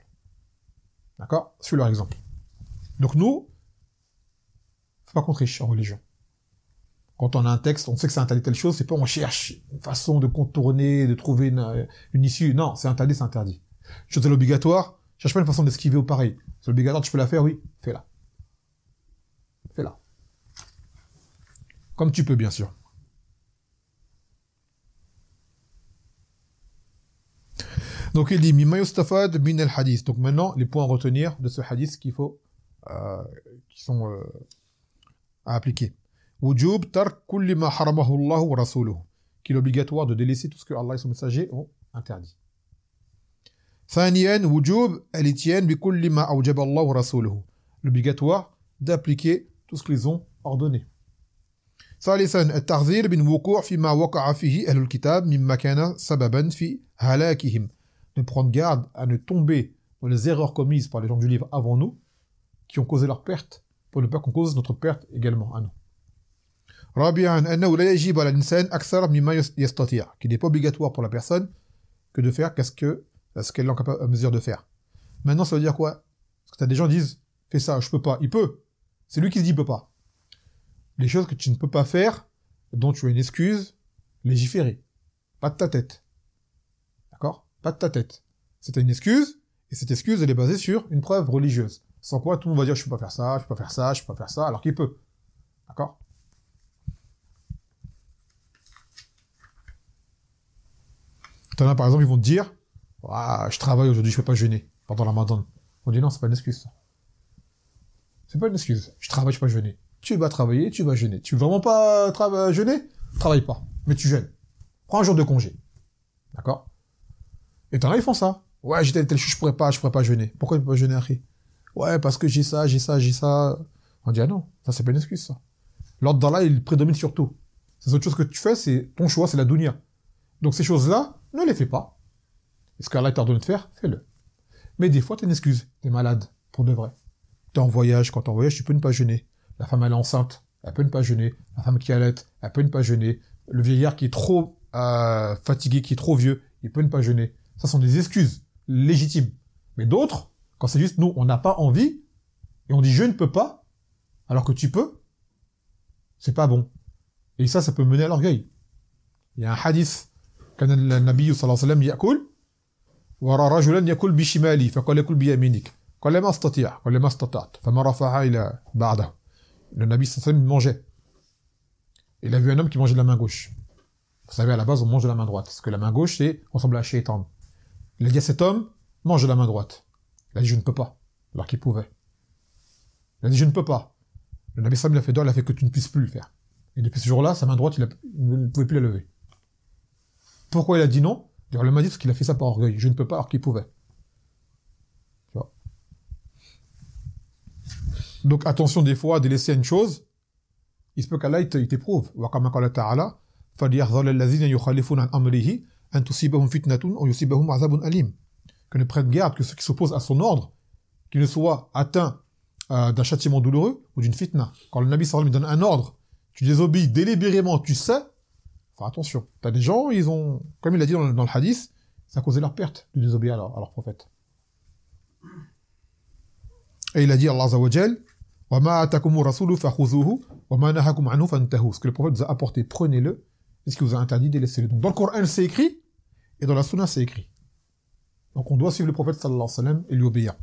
D'accord? Suis leur exemple. Donc nous, faut pas qu'on triche en religion. Quand on a un texte, on sait que c'est interdit telle chose, c'est pas on cherche une façon de contourner, de trouver une issue. Non, c'est interdit, c'est interdit. Chose de l'obligatoire, cherche pas une façon d'esquiver ou pareil. C'est obligatoire, tu peux la faire, oui, fais-la. Fais-la. Comme tu peux, bien sûr. Donc il dit mimma yustafad min al-hadith. Donc maintenant, les points à retenir de ce hadith qu'il faut, qui sont à appliquer. Wujub tark kulli ma haramahu Allah wa rasuluhu. Qu'il est obligatoire de délaisser tout ce que Allah et son messager ont interdit. ثانيا وجوب الاتيان بكل ما أوجب الله ورسوله. L'obligatoire d'appliquer tout ce qu'ils ont ordonné. ثالثا التحذير من وقوع فيما وقع فيه أهل الكتاب مما كان سببا في هلاكهم. De prendre garde à ne tomber dans les erreurs commises par les gens du livre avant nous, qui ont causé leur perte, pour ne pas qu'on cause notre perte également à nous. رابعا أنه لا يجب على الإنسان أكثر مما يستطيع. Qu'il n'est pas obligatoire pour la personne que de faire ce qu'elle est en mesure de faire. Maintenant, ça veut dire quoi? Parce que t'as des gens qui disent, fais ça, je peux pas. Il peut. C'est lui qui se dit, il peut pas. Les choses que tu ne peux pas faire, dont tu as une excuse, légiférer. Pas de ta tête. D'accord? Pas de ta tête. C'est une excuse, et cette excuse, elle est basée sur une preuve religieuse. Sans quoi, tout le monde va dire, je peux pas faire ça, je peux pas faire ça, je peux pas faire ça, alors qu'il peut. D'accord? T'en as, par exemple, ils vont te dire, ah, je travaille aujourd'hui, je peux pas jeûner pendant la Ramadan. On dit non, c'est pas une excuse, ça. C'est pas une excuse. Je travaille, je peux pas jeûner. Tu vas travailler, tu vas jeûner. Tu veux vraiment pas jeûner? Travaille pas. Mais tu jeûnes. Prends un jour de congé. D'accord? Et t'en as, ils font ça. Ouais, j'ai telle chose, je pourrais pas jeûner. Pourquoi tu peux pas jeûner, Harry? Ouais, parce que j'ai ça. On dit, ah non, ça c'est pas une excuse, ça. L'ordre d'Allah, il prédomine sur tout. Ces autres choses que tu fais, c'est ton choix, c'est la dunya. Donc ces choses-là, ne les fais pas. Et ce qu'Allah t'a ordonné de faire, fais-le. Mais des fois, t'as une excuse. T'es malade, pour de vrai. T'es en voyage, quand t'es en voyage, tu peux ne pas jeûner. La femme, elle est enceinte, elle peut ne pas jeûner. La femme qui allait, elle peut ne pas jeûner. Le vieillard qui est trop fatigué, qui est trop vieux, il peut ne pas jeûner. Ça sont des excuses légitimes. Mais d'autres, quand c'est juste nous, on n'a pas envie, et on dit je ne peux pas, alors que tu peux, c'est pas bon. Et ça peut mener à l'orgueil. Il y a un hadith, كان النبي صلى الله عليه وسلم يأكل ورأى رجلا يأكل بشماله فقال يأكل بيمينك قال ما استطيع قال ما استطعت فما رفعها إلى بعده. Le Nabi sallallahu alayhi wa sallam mangeait. Il a vu un homme qui mangeait de la main gauche. Vous savez, à la base, on mange de la main droite. Parce que la main gauche, c'est ressemble à Shaitan. Il a dit à cet homme, mange de la main droite. Il a dit, je ne peux pas. Alors qu'il pouvait. Il a dit, je ne peux pas. Le Nabi sallallahu alayhi wa sallam, il a fait d'or, il a fait que tu ne puisses plus le faire. Et depuis ce jour-là, sa main droite, il ne pouvait plus la lever. Pourquoi il a dit non? Il m'a dit parce qu'il a fait ça par orgueil. Je ne peux pas alors qu'il pouvait. Tu vois. Donc attention des fois à délaisser une chose. Il se peut qu'Allah il t'éprouve. وَكَمَا قَالَ تَعَالَى فَلْيَحْذَرِ الَّذِينَ يُخَالِفُونَ عَنْ أَمْرِهِ أَنْ تُصِيبَهُمْ فِتْنَةٌ أَوْ يُصِيبَهُمْ عَذَابٌ أَلِيمٌ. Que ne prennent garde que ceux qui s'opposent à son ordre, qu'ils ne soient atteints d'un châtiment douloureux ou d'une fitna. Quand le Nabi sallallahu alayhi wa sallam donne un ordre, tu désobéis délibérément, tu sais. Enfin, attention, t'as des gens, ils ont, comme il a dit dans le hadith, ça a causé leur perte de désobéir à leur prophète. Et il a dit, Allah Azza wa Jal, وَمَا أَتَكُمُ الرَّسُولُ فَخُذُوهُ وَمَا نَهَكُمْ عَنْهُ فَانْتَهُوا. Ce que le prophète vous a apporté, prenez-le, et ce qu'il vous a interdit, délaissez-le. Donc dans le Coran, c'est écrit, et dans la Sunna, c'est écrit. Donc on doit suivre le prophète sallallahu alayhi wa sallam et lui obéir.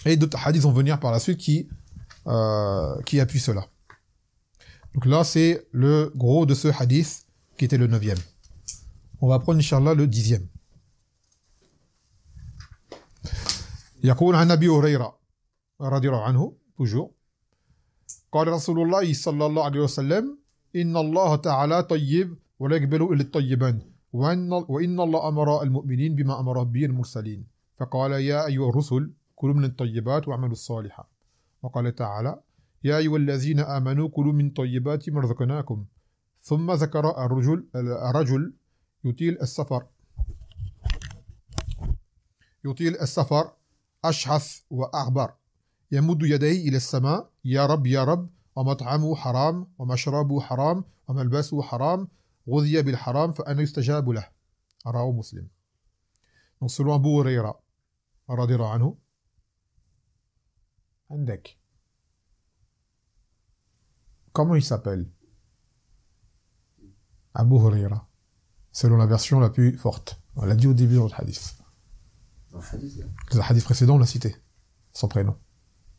Et d'autres hadiths vont venir par la suite qui appuient cela. Donc là, c'est le gros de ce hadith qui était le 9e. On va prendre, Inch'Allah, le 10e. يقول عن أبي هريرة رضي الله عنه toujours قال رسول الله صلى الله عليه وسلم إن الله تعالى طيب ولا يقبل إلا الطيبان وإن الله أمر المؤمنين بما أمر به المرسلين فقال يا أيها الرسل كلوا من الطيبات واعملوا الصالحات وقال تعالى يا أيها الذين آمنوا كلوا من طيبات ما رزقناكم ثم ذكر الرجل يطيل السفر أشحث وأغبر يمد يديه إلى السماء يا رب يا رب ومطعمه حرام ومشربه حرام وملبسه حرام غذي بالحرام فأنا يستجاب له رواه مسلم. Donc selon Abu Huraira radiyallahu anhu عندك comment il s'appelle? Abu Huraira, selon la version la plus forte. On l'a dit au début dans le hadith. Dans le hadith, là. Le hadith précédent, on l'a cité. Son prénom.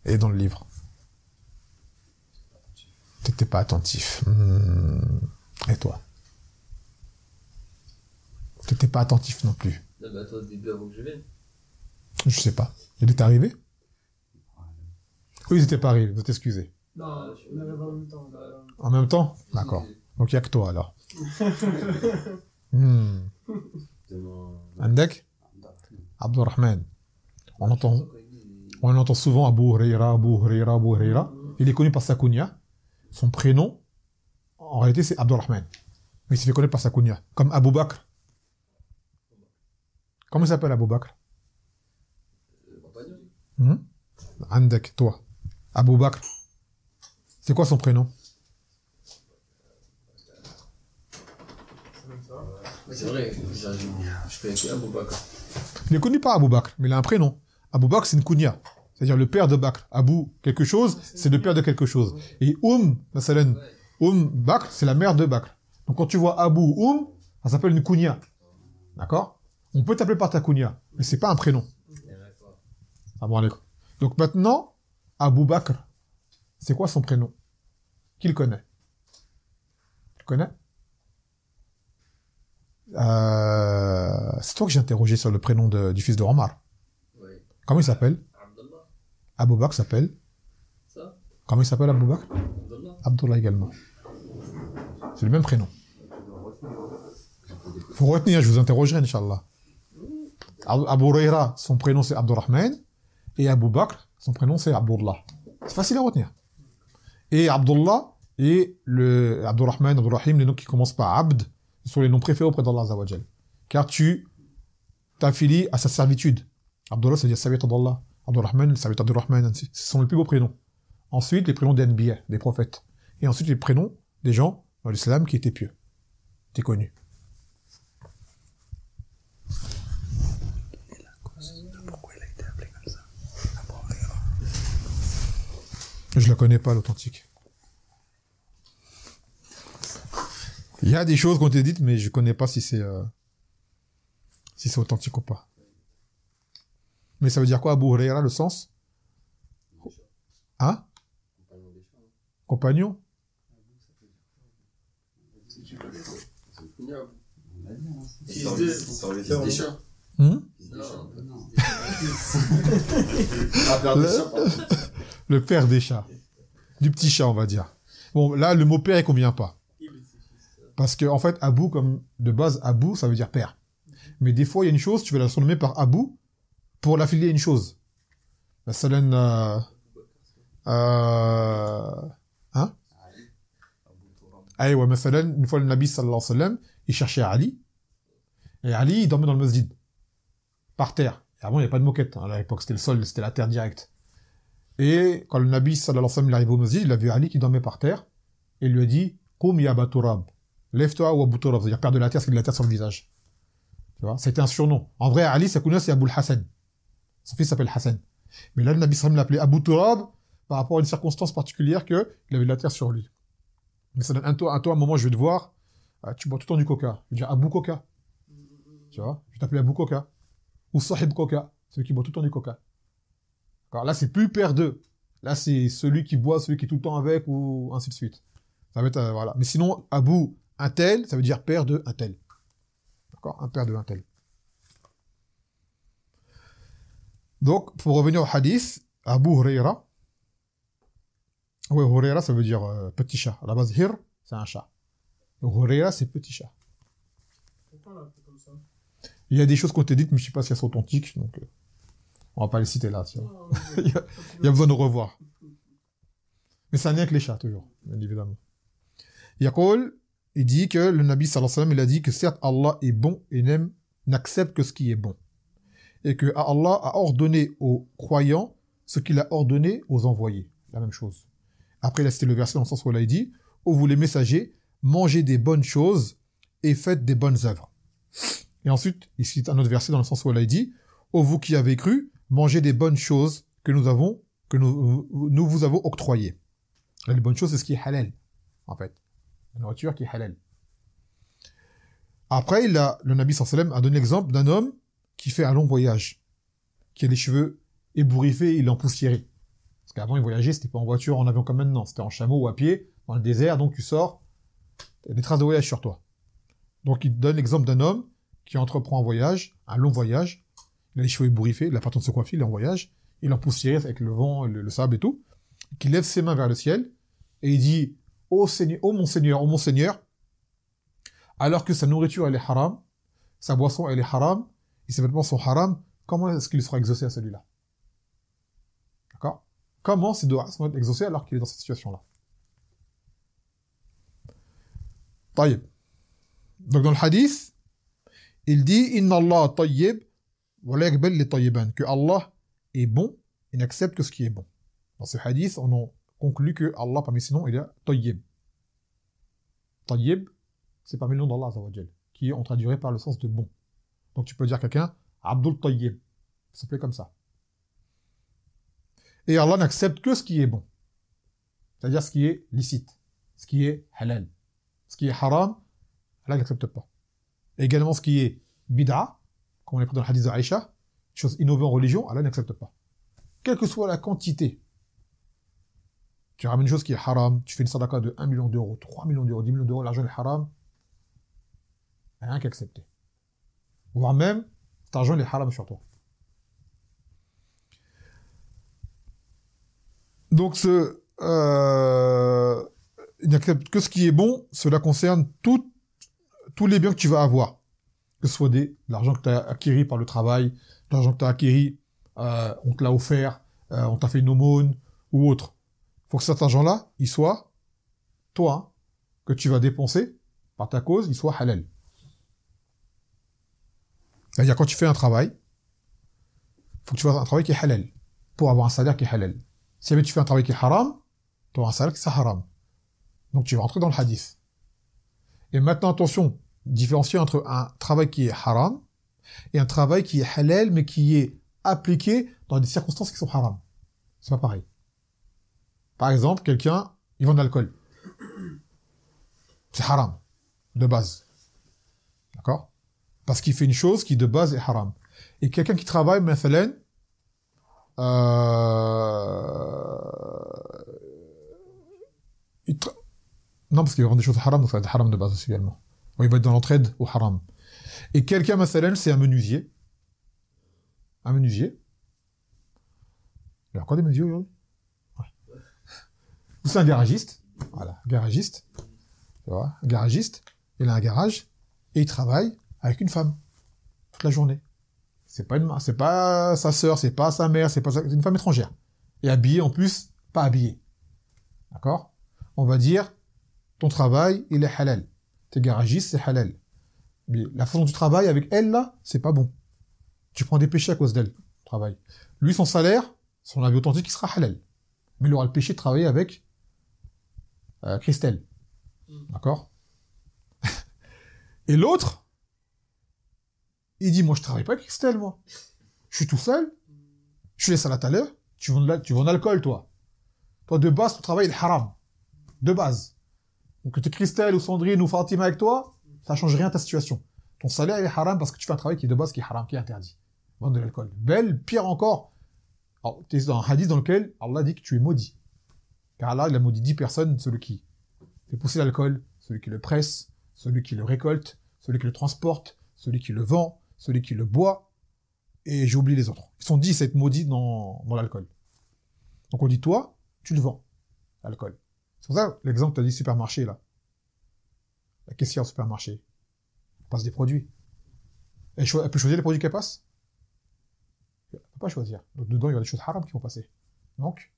Et dans le livre. T'étais pas attentif. Et toi? T'étais pas attentif non plus. Non, mais attends, au début, avant que je vienne. Je sais pas. Il est arrivé? Oui, ils étaient pas arrivés, vous êtes excusés. Non, on arrive en même temps. En même temps? D'accord. Donc il n'y a que toi alors. عندك عبد الرحمن. On entend souvent Abu Huraira, Abu Huraira, Abu Huraira. Il est connu par sa kunya. Son prénom, en réalité, c'est Abdurrahman. Mais il se fait connaître par sa kunya. Comme Abu Bakr. Comment il s'appelle Abu Bakr? Andek, toi. Abu Bakr. C'est quoi son prénom? C'est vrai, je connais que Abu Bakr. Il est connu par Abu Bakr, mais il a un prénom. Abu Bakr, c'est une kunya. C'est-à-dire le père de Bakr. Abu quelque chose, c'est le père de quelque chose. Et Bakr, c'est la mère de Bakr. Donc quand tu vois Abu ça s'appelle une kunya. D'accord? On peut t'appeler par ta kunya, mais c'est pas un prénom. Donc maintenant, Abu Bakr, c'est quoi son prénom? Qui le connaît? Tu le connais? C'est toi que j'ai interrogé sur le prénom du fils de Omar. Oui. Comment il s'appelle? Abdullah. Abu Bakr s'appelle? Ça? Comment il s'appelle Abu Bakr? Abdullah. Abdullah également. C'est le même prénom. Faut retenir, je vous interrogerai, Inch'Allah. Abu Huraira, son prénom c'est Abdurrahman. Et Abu Bakr, son prénom c'est Abdullah. C'est facile à retenir. Et Abdullah et le Abdurrahman, Abdurrahim, les noms qui commencent par Abd, ce sont les noms préférés auprès d'Allah Azza wa Jal. Car tu t'affilies à sa servitude. Abdullah, ça veut dire serviteur d'Allah. Abdurrahman, le serviteur d'Abdurrahman. Ce sont les plus beaux prénoms. Ensuite, les prénoms des Anbiya, des prophètes. Et ensuite, les prénoms des gens dans l'islam qui étaient pieux. T'es connu. Pourquoi il a été appelé comme ça? Je la connais pas, l'authentique. Il y a des choses qui ont été dites, mais je connais pas si c'est authentique ou pas. Mais ça veut dire quoi, Abu Huraira, le sens? Hein? Compagnon? Fils des chats. Le père des chats. Du petit chat, on va dire. Bon, là, le mot père, il convient pas. Parce que, en fait, Abu, comme de base, Abu, ça veut dire père. Mais des fois, il y a une chose, tu vas la surnommer par Abu pour l'affilier à une chose. Hein? Allez, ouais, مثلا, une fois le Nabi sallallahu alayhi wa sallam, il cherchait Ali. Et Ali, il dormait dans le masjid. Par terre. Et avant, il n'y avait pas de moquette. À l'époque, c'était le sol, c'était la terre directe. Et quand le Nabi sallallahu alayhi wa sallam est arrivé au masjid, il a vu Ali qui dormait par terre. Et il lui a dit, Qum ya Aba Turab. Lève-toi ou Abu Turab. C'est-à-dire père de la terre, c'est de la terre sur le visage. Tu vois, c'était un surnom. En vrai, Ali, sa kunya, c'est Abul Hassan. Son fils s'appelle Hassan. Mais là, le Nabi sallallahu alayhi wa sallam l'appelait Abu Turab par rapport à une circonstance particulière qu'il avait de la terre sur lui. Mais ça donne un un moment, je vais te voir, tu bois tout le temps du coca. Je vais dire Abu Coca. Tu vois, je vais t'appeler Abu Coca. Ou Sahib Coca, celui qui boit tout le temps du coca. Alors là, c'est plus père d'eux. Là, c'est celui qui boit, celui qui est tout le temps avec, ou ainsi de suite. Ça va être, voilà. Mais sinon, Abu, un tel, ça veut dire père de un tel. D'accord? Un père de un tel. Donc, pour revenir au hadith, Abu Huraira. Ouais, Huraira, ça veut dire petit chat. À la base, Hir, c'est un chat. Donc, Huraira, c'est petit chat. Pourquoi on l'a appelé comme ça? Il y a des choses qui ont été dites, mais je ne sais pas si elles sont authentiques, donc on ne va pas les citer là. Tu vois. Il y a besoin de revoir. Mais c'est un lien avec les chats, toujours, bien évidemment. Yaqul, il dit que le Nabi sallallahu alayhi wa sallam, il a dit que certes, Allah est bon et n'accepte que ce qui est bon. Et que Allah a ordonné aux croyants ce qu'il a ordonné aux envoyés. La même chose. Après, il a cité le verset dans le sens où il a dit « Ô vous les messagers, mangez des bonnes choses et faites des bonnes œuvres. » Et ensuite, il cite un autre verset dans le sens où il a dit « Ô vous qui avez cru, mangez des bonnes choses que nous vous avons octroyées. » Les bonnes choses, c'est ce qui est halal, en fait. La nourriture qui est halal. Après, le Nabi sallallahu alayhi wa sallam a donné l'exemple d'un homme qui fait un long voyage, qui a les cheveux ébouriffés, il est empoussiéré. Parce qu'avant, il voyageait, c'était pas en voiture, en avion comme maintenant. C'était en chameau ou à pied, dans le désert, donc tu sors, il y a des traces de voyage sur toi. Donc il donne l'exemple d'un homme qui entreprend un voyage, un long voyage, il a les cheveux ébouriffés, il a pas le temps de se coiffer, il est en voyage, il est empoussiéré avec le vent, le sable et tout, qui lève ses mains vers le ciel, et il dit, ô mon Seigneur, alors que sa nourriture elle est haram, sa boisson elle est haram, et ses vêtements sont haram, comment est-ce qu'il sera exaucé à celui-là? D'accord? Comment ces doigts seront exaucés alors qu'il est dans cette situation-là? Taïb. Donc dans le hadith, il dit Inna Allah tayyib wa la yaqbal li tayyiban, que Allah est bon, il n'accepte que ce qui est bon. Dans ce hadith, on en conclut que Allah, parmi ses noms, il est tayyib. Tayyib, c'est parmi les noms d'Allah Azza wa Jal, qui on traduirait par le sens de bon. Donc tu peux dire à quelqu'un Abdul Tayyib, ça s'appelle comme ça. Et Allah n'accepte que ce qui est bon, c'est-à-dire ce qui est licite, ce qui est halal. Ce qui est haram, Allah n'accepte pas. Et également ce qui est bid'a, comme on écoute dans le hadith de Aïcha, chose innovée en religion, Allah n'accepte pas. Quelle que soit la quantité, tu ramènes une chose qui est haram, tu fais une sadaqa de 1 million d'euros, 3 millions d'euros, 10 millions d'euros, l'argent est haram, rien qu'à accepter. Voire même, cet argent il est haram sur toi. Donc il n'accepte que ce qui est bon, cela concerne tous les biens que tu vas avoir. Que ce soit de l'argent que tu as acquis par le travail, l'argent que tu as acquis, on te l'a offert, on t'a fait une aumône, ou autre. Il faut que cet argent-là, il soit, toi, que tu vas dépenser par ta cause, il soit halal. C'est-à-dire, quand tu fais un travail, il faut que tu fasses un travail qui est halal, pour avoir un salaire qui est halal. Si jamais tu fais un travail qui est haram, tu auras un salaire qui est haram. Donc tu vas rentrer dans le hadith. Et maintenant, attention, différencier entre un travail qui est haram et un travail qui est halal, mais qui est appliqué dans des circonstances qui sont haram. C'est pas pareil. Par exemple, quelqu'un, il vend de l'alcool. C'est haram, de base. D'accord? Parce qu'il fait une chose qui, de base, est haram. Et quelqu'un qui travaille, مثلا, non, parce qu'il va vendre des choses haram, donc ça va être haram de base aussi également. Ou il va être dans l'entraide au haram. Et quelqu'un, مثلا, c'est un menuisier. Un menuisier. Il y a encore des menuisiers aujourd'hui? Ouais. Ou c'est un garagiste. Voilà, garagiste. Tu vois, un garagiste. Il a un garage et il travaille avec une femme toute la journée. C'est pas sa sœur, c'est pas sa mère, c'est une femme étrangère. Et habillée en plus, pas habillée. D'accord? On va dire, ton travail, il est halal. T'es garagiste, c'est halal. Mais la façon dont tu travailles avec elle, là, c'est pas bon. Tu prends des péchés à cause d'elle, travail. Lui, son salaire, son avis authentique, il sera halal. Mais il aura le péché de travailler avec Christelle. D'accord? Et l'autre, il dit, moi, je travaille pas avec Christelle, moi. Je suis tout seul. Je suis les salades à l'heure. Tu vends de l'alcool, toi. Toi, de base, ton travail, il est haram. De base. Donc, que tu es Christelle ou Sandrine ou Fatima avec toi, ça change rien à ta situation. Ton salaire, il est haram parce que tu fais un travail qui est de base, qui est haram, qui est interdit. Vendre de l'alcool. Belle, pire encore. Alors, tu es dans un hadith dans lequel Allah dit que tu es maudit. Car Allah, il a maudit 10 personnes, celui qui fait pousser l'alcool, celui qui le presse, celui qui le récolte, celui qui le transporte, celui qui le vend, celui qui le boit, et j'ai oublié les autres. Ils sont 10 à être maudits dans l'alcool. Donc on dit, toi, tu le vends, l'alcool. C'est pour ça, l'exemple, tu as dit supermarché, là. La caissière au supermarché. Elle passe des produits. Elle peut choisir les produits qu'elle passe? Elle ne peut pas choisir. Donc dedans, il y a des choses haram qui vont passer. Donc,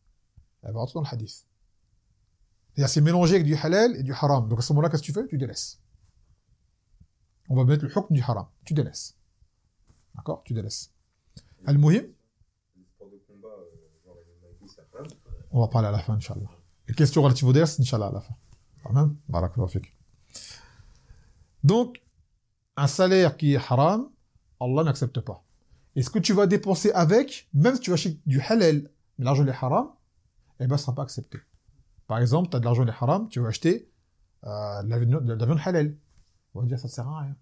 elle va rentrer dans le hadith. C'est-à-dire, c'est mélangé avec du halal et du haram. Donc à ce moment-là, qu'est-ce que tu fais? Tu délaisses. On va mettre le hukm du haram. Tu délaisses. D'accord? Tu délaisses. Al-Muhim. On va parler à la fin, Inch'Allah. Les questions relatives au ders, Inch'Allah, à la fin. Quand même, barakallahu fik. Donc, un salaire qui est haram, Allah n'accepte pas. Et ce que tu vas dépenser avec, même si tu vas acheter du halal, mais l'argent est haram, eh ben, ça sera pas accepté. Par exemple, tu as de l'argent est haram, tu vas acheter de la viande halal. On va dire, ça ne sert à rien.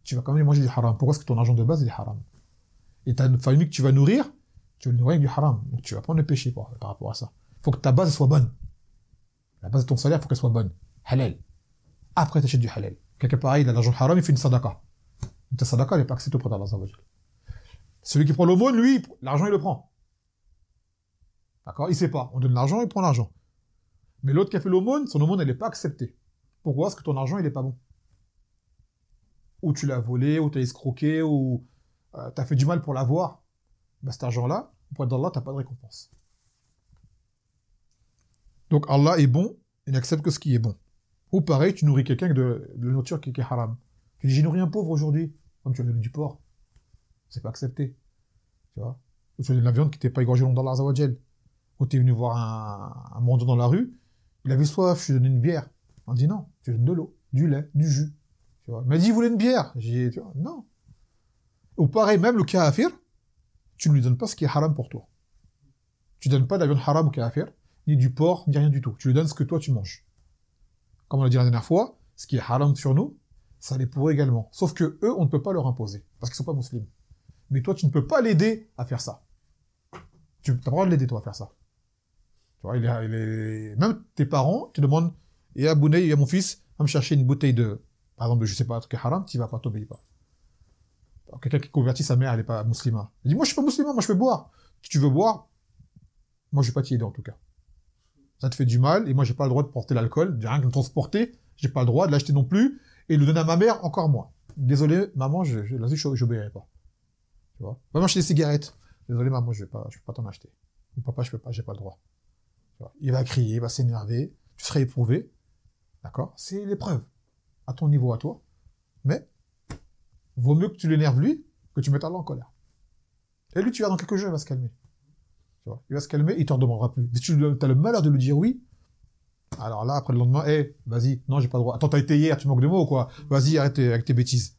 Tu vas quand même manger du haram. Pourquoi est-ce que ton argent de base, il est haram? Et tu as une famille que tu vas nourrir, tu vas le nourrir avec du haram. Donc tu vas prendre le péché par rapport à ça. Il faut que ta base soit bonne. La base de ton salaire, il faut qu'elle soit bonne. Halal. Après, tu achètes du halal. Quelqu'un pareil, il a de l'argent haram, il fait une sadaqa. Ta sadaqa, elle n'est pas acceptée auprès d'Allah. Celui qui prend l'aumône, lui, l'argent, il le prend. D'accord? Il sait pas. On donne l'argent, il prend l'argent. Mais l'autre qui a fait l'aumône, son aumône, elle n'est pas acceptée. Pourquoi? Parce que ton argent, il n'est pas bon. ou tu l'as volé, ou tu as escroqué, ou tu as fait du mal pour l'avoir, bah cet argent-là, auprès d'Allah, tu n'as pas de récompense. Donc Allah est bon, il n'accepte que ce qui est bon. Ou pareil, tu nourris quelqu'un de la nourriture qui est haram. Tu dis, j'ai nourri un pauvre aujourd'hui, comme tu as donné du porc. C'est pas accepté. Tu vois. Ou tu as donné de la viande qui n'était pas égorgée dans Allah Azza wa Jal. Ou tu es venu voir un mendiant dans la rue, il avait soif, je lui ai donné une bière. On dit non, tu lui donnes de l'eau, du lait, du jus. Tu vois. Il m'a dit, il voulait une bière. J'ai dit, non. Ou pareil, même le kafir, tu ne lui donnes pas ce qui est haram pour toi. Tu ne donnes pas de la viande haram au kafir, ni du porc, ni rien du tout. Tu lui donnes ce que toi tu manges. Comme on l'a dit la dernière fois, ce qui est haram sur nous, ça les pourrait également. Sauf que eux, on ne peut pas leur imposer, parce qu'ils ne sont pas musulmans. Mais toi, tu ne peux pas l'aider à faire ça. Tu n'as pas le droit de l'aider, toi, à faire ça. Tu vois, même tes parents te demandent, et à Bounay, et à mon fils, va me chercher une bouteille de, par exemple, je sais pas, un truc haram, tu vas pas, t'obéis pas. Alors, quelqu'un qui convertit sa mère, elle n'est pas musulmane. Il dit, moi, je suis pas musulman, moi, je peux boire. Si tu veux boire, moi, je vais pas t'y aider, en tout cas. Ça te fait du mal, et moi, j'ai pas le droit de porter l'alcool, de rien que de transporter, j'ai pas le droit de l'acheter non plus, et de le donner à ma mère, encore moins. Désolé, maman, là-dessus, je n'obéirai pas. Tu vois. Va m'acheter des cigarettes. Désolé, maman, je peux pas t'en acheter. Ou papa, je peux pas, j'ai pas le droit. Tu vois. Il va crier, il va s'énerver, tu seras éprouvé. D'accord? C'est l'épreuve. À ton niveau, à toi. Mais, vaut mieux que tu l'énerves lui, que tu mettes Allah en colère. Et lui, tu vas dans quelques jours, il va se calmer. Tu vois. Il va se calmer, il t'en demandera plus. Si tu as le malheur de lui dire oui, alors là, après le lendemain, vas-y, non, j'ai pas le droit. Attends, t'as été hier, tu manques de mots ou quoi? Vas-y, arrête avec tes bêtises.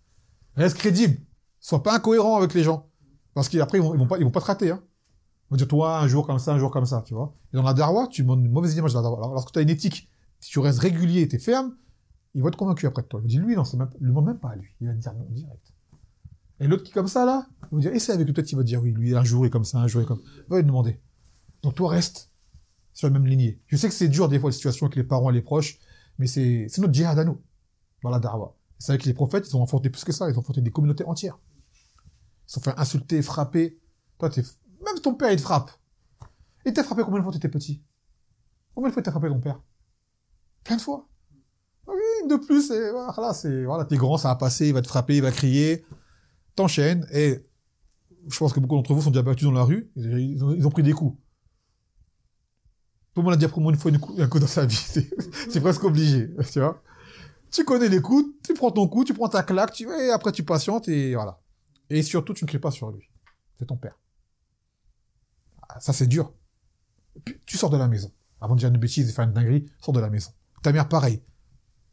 Reste crédible. Sois pas incohérent avec les gens. Parce qu'après, ils vont pas te rater, hein. Ils vont dire, toi, un jour comme ça, tu vois. Et dans la darwa, tu montres une mauvaise image de la darwa. Alors, lorsque tu as une éthique, si tu restes régulier, t'es ferme, ils vont être convaincus après de toi. Ils vont dire, lui, non, il ne demande même pas à lui. Il va te dire non, direct. Et l'autre qui est comme ça, là, il va dire, essaie avec lui, peut-être il va te dire, oui, lui, un jour, il est comme ça, un jour, il est comme ça. Il va lui demander. Donc, toi, reste sur la même lignée. Je sais que c'est dur, des fois, les situations avec les parents et les proches, mais c'est notre djihad à nous, dans la darwa. C'est vrai que les prophètes, ils ont affronté plus que ça, ils ont affronté des communautés entières. Ils se sont fait insulter, frapper. Toi, même ton père, il te frappe. Il t'a frappé combien de fois tu étais petit? Combien de fois t'as frappé ton père? Plein de fois. Oui, de plus, voilà, t'es grand, ça va passer, il va te frapper, il va crier. T'enchaînes, et je pense que beaucoup d'entre vous sont déjà battus dans la rue, ils ont pris des coups. Tout le monde a déjà pris une fois un coup dans sa vie, c'est presque obligé, tu vois. Tu connais les coups, tu prends ton coup, tu prends ta claque, et après tu patientes, et voilà. Et surtout, tu ne cries pas sur lui. C'est ton père. Ça, c'est dur. Puis, tu sors de la maison. Avant de dire une bêtise et faire une dinguerie, sors de la maison. Ta mère, pareil.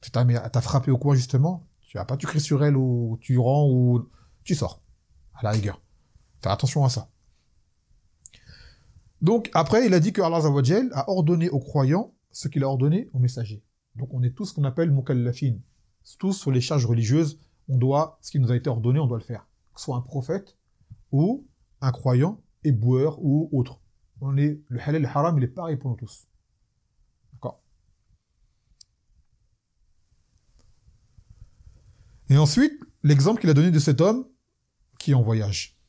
Si ta mère t'a frappé au coin, justement, tu cries sur elle, ou tu rends, ou tu sors. À la rigueur. Fais attention à ça. Donc, après, il a dit que Allah Azza wa Jal a ordonné aux croyants ce qu'il a ordonné aux messagers. Donc, on est tous ce qu'on appelle mukallafin. Tous sur les charges religieuses, ce qui nous a été ordonné, on doit le faire. Que ce soit un prophète, ou un croyant, éboueur, ou autre. Le halal et le haram, il est pareil pour nous tous. D'accord? Et ensuite, l'exemple qu'il a donné de cet homme qui est en voyage.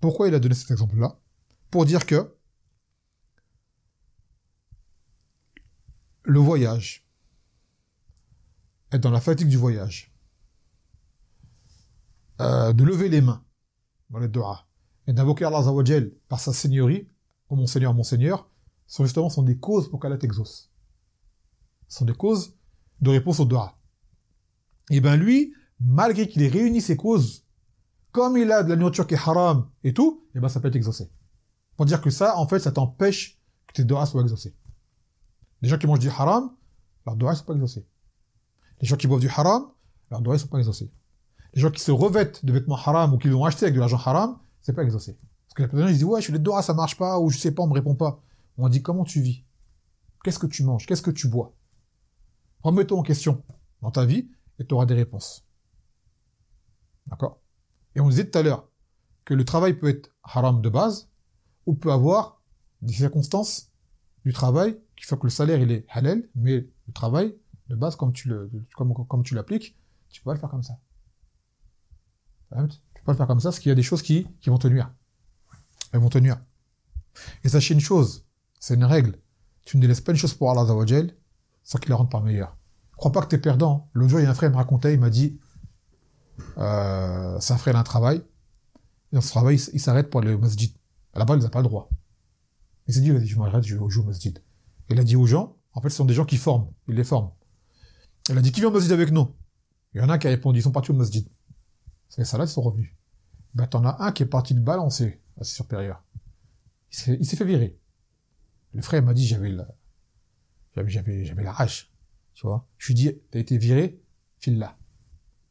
Pourquoi il a donné cet exemple-là? Pour dire que le voyage, être dans la fatigue du voyage, de lever les mains dans les doigts, et d'invoquer Allah Azza wa Jal par sa seigneurie, oh mon Seigneur, sont des causes pour qu'Allah t'exauce. Sont des causes de réponse au doigt. Et bien lui, malgré qu'il ait réuni ces causes, comme il a de la nourriture qui est haram et tout, et ben ça peut être exaucé. Pour dire que ça, en fait, ça t'empêche que tes doigts soient exaucés. Les gens qui mangent du haram, leurs doigts ne sont pas exaucés. Les gens qui boivent du haram, leurs doigts ne sont pas exaucés. Les gens qui se revêtent de vêtements haram ou qui l'ont acheté avec de l'argent haram, c'est pas exaucé. Parce que la plupart des gens, ils disent, ouais, je fais des doigts, ça marche pas, ou je sais pas, on me répond pas. On dit, comment tu vis? Qu'est-ce que tu manges? Qu'est-ce que tu bois? Remets-toi en question dans ta vie et tu auras des réponses. D'accord? Et on disait tout à l'heure que le travail peut être haram de base, ou peut avoir des circonstances du travail qui font que le salaire il est halal, mais le travail de base, comme tu l'appliques, tu peux pas le faire comme ça. Tu peux pas le faire comme ça, parce qu'il y a des choses qui vont te nuire. Elles vont te nuire. Et sachez une chose, c'est une règle. Tu ne délaisses pas une chose pour Allah Azza wa Jal sans qu'il la rende par meilleure. Crois pas que t'es perdant. L'autre jour, il y a un frère qui me racontait, il m'a dit, c'est un frère d'un travail. Et dans ce travail, il s'arrête pour aller au masjid. À la base, il n'a pas le droit. Il s'est dit, vas-y, je m'arrête, je vais jouer au masjid. Il a dit aux gens, en fait, ce sont des gens qui forment. Il les forme. Il a dit, qui vient au masjid avec nous? Il y en a un qui a répondu, ils sont partis au masjid. C'est ça là, ils sont revenus. Ben, t'en as un qui est parti le balancer à ses supérieurs. Il s'est fait virer. Le frère m'a dit, j'avais la rage. Tu vois? Je lui ai dit, t'as été viré, file-là.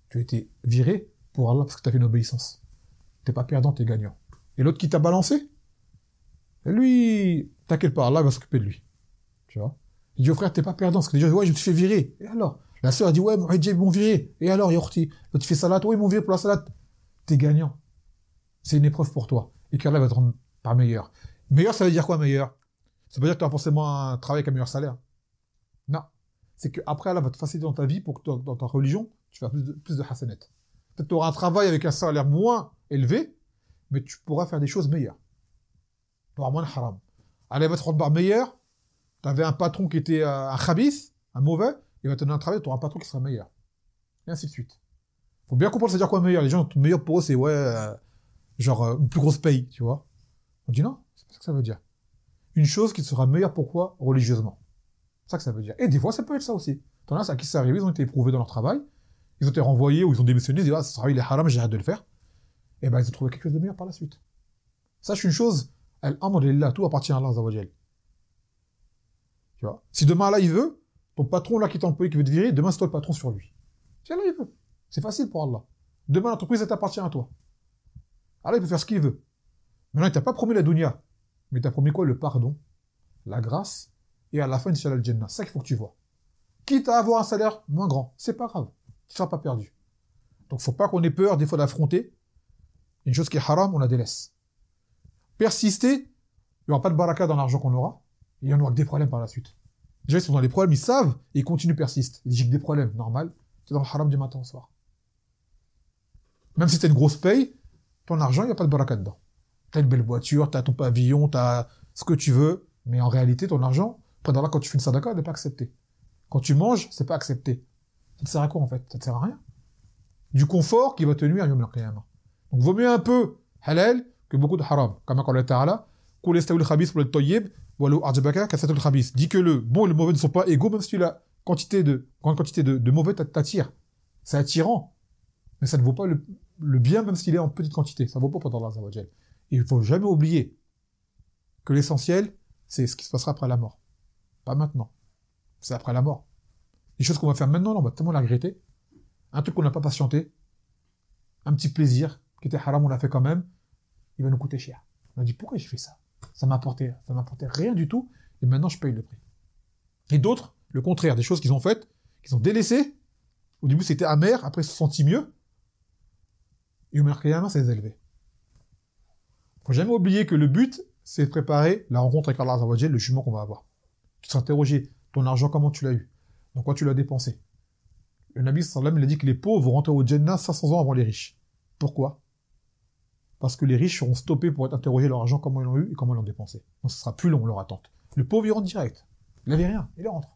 Tu as été viré pour Allah parce que t'as fait une obéissance. T'es pas perdant, t'es gagnant. Et l'autre qui t'a balancé, lui, t'inquiète pas, Allah va s'occuper de lui. Tu vois? Il dit au frère, t'es pas perdant, parce que les gens disent, ouais, je me suis fait virer. Et alors? La sœur a dit, ouais, ils m'ont viré. Et alors, Yorti, tu fais salat, ouais, ils m'ont viré pour la salat. T'es gagnant. C'est une épreuve pour toi. Et qu'Allah va te rendre par meilleur. Meilleur, ça veut dire quoi, meilleur? Ça veut dire que tu as forcément un travail avec un meilleur salaire. Non. C'est qu'après, Allah va te faciliter dans ta vie pour que dans ta religion, tu fasses plus de hasanat. Peut-être tu auras un travail avec un salaire moins élevé, mais tu pourras faire des choses meilleures. Tu auras moins de haram. Allah va te rendre par meilleur. Tu avais un patron qui était un khabith, un mauvais, il va te donner un travail, tu auras un patron qui sera meilleur. Et ainsi de suite. Faut bien comprendre, ça veut dire quoi meilleur? Les gens, meilleur pour eux, c'est une plus grosse paye, tu vois. On dit non, c'est pas ça que ça veut dire. Une chose qui sera meilleure pour quoi? Religieusement. C'est ça que ça veut dire. Et des fois, ça peut être ça aussi. T'en as, à qui c'est arrivé, ils ont été éprouvés dans leur travail, ils ont été renvoyés ou ils ont démissionné, ils disent, ce travail, il est haram, j'arrête de le faire. Et ben, ils ont trouvé quelque chose de meilleur par la suite. Sache une chose, al-amr lillah, tout appartient à Allah, azza wa jal. Tu vois. Si demain, Allah, il veut, ton patron, là, qui t'a employé, qui veut te virer, demain, c'est toi le patron sur lui. Si Allah, il veut. C'est facile pour Allah. Demain, l'entreprise, elle t'appartient à toi. Allah, il peut faire ce qu'il veut. Maintenant, il t'a pas promis la dunya. Mais il t'a promis quoi? Le pardon, la grâce, et à la fin, Inch'Allah, le Jannah. C'est ça qu'il faut que tu vois. Quitte à avoir un salaire moins grand, c'est pas grave. Tu seras pas perdu. Donc, faut pas qu'on ait peur, des fois, d'affronter. Une chose qui est haram, on la délaisse. Persister, il n'y aura pas de baraka dans l'argent qu'on aura, et il y en aura que des problèmes par la suite. Déjà, ils sont dans les problèmes, ils savent, et ils continuent, persistent. Ils disent, j'ai que des problèmes, normal. Tu es dans le haram du matin au soir. Même si tu as une grosse paye, ton argent, il n'y a pas de baraka dedans. Tu as une belle voiture, tu as ton pavillon, tu as ce que tu veux, mais en réalité, ton argent, après d'Allah, quand tu fais une sadaqa, il n'est pas accepté. Quand tu manges, c'est pas accepté. Ça te sert à quoi, en fait? Ça te sert à rien. Du confort qui va te nuire à Yom al-Qiyamah. Donc, vaut mieux un peu halal que beaucoup de haram. Comme Allah Ta'ala, Qul yastawil khabith wal tayyib, walau a'jabaka kasatul khabith. Dit que le bon et le mauvais ne sont pas égaux, même si la grande quantité de mauvais t'attire. C'est attirant. Mais ça ne vaut pas le bien, même s'il est en petite quantité. Ça ne vaut pas pour Allah Azza wa Jal. Et il ne faut jamais oublier que l'essentiel, c'est ce qui se passera après la mort. Pas maintenant. C'est après la mort. Les choses qu'on va faire maintenant, on va tellement la regretter. Un truc qu'on n'a pas patienté, un petit plaisir, qui était haram, on l'a fait quand même, il va nous coûter cher. On a dit, pourquoi j'ai fait ça? Ça m'apportait rien du tout, et maintenant je paye le prix. Et d'autres, le contraire, des choses qu'ils ont faites, qu'ils ont délaissées, au début c'était amer, après ils se sont sentis mieux, et au mercredi, ça les a élevés. Faut jamais oublier que le but, c'est de préparer la rencontre avec Allah Azza wa Jal, le jugement qu'on va avoir. Tu te s'interroger, ton argent, comment tu l'as eu? Dans quoi tu l'as dépensé? Le Nabi sallallahu alayhi wa sallam, il a dit que les pauvres vont rentrer au Jannah 500 ans avant les riches. Pourquoi? Parce que les riches seront stoppés pour être interrogés leur argent, comment ils l'ont eu et comment ils l'ont dépensé. Donc ce sera plus long leur attente. Le pauvre, il rentre direct. Il n'avait rien, il rentre.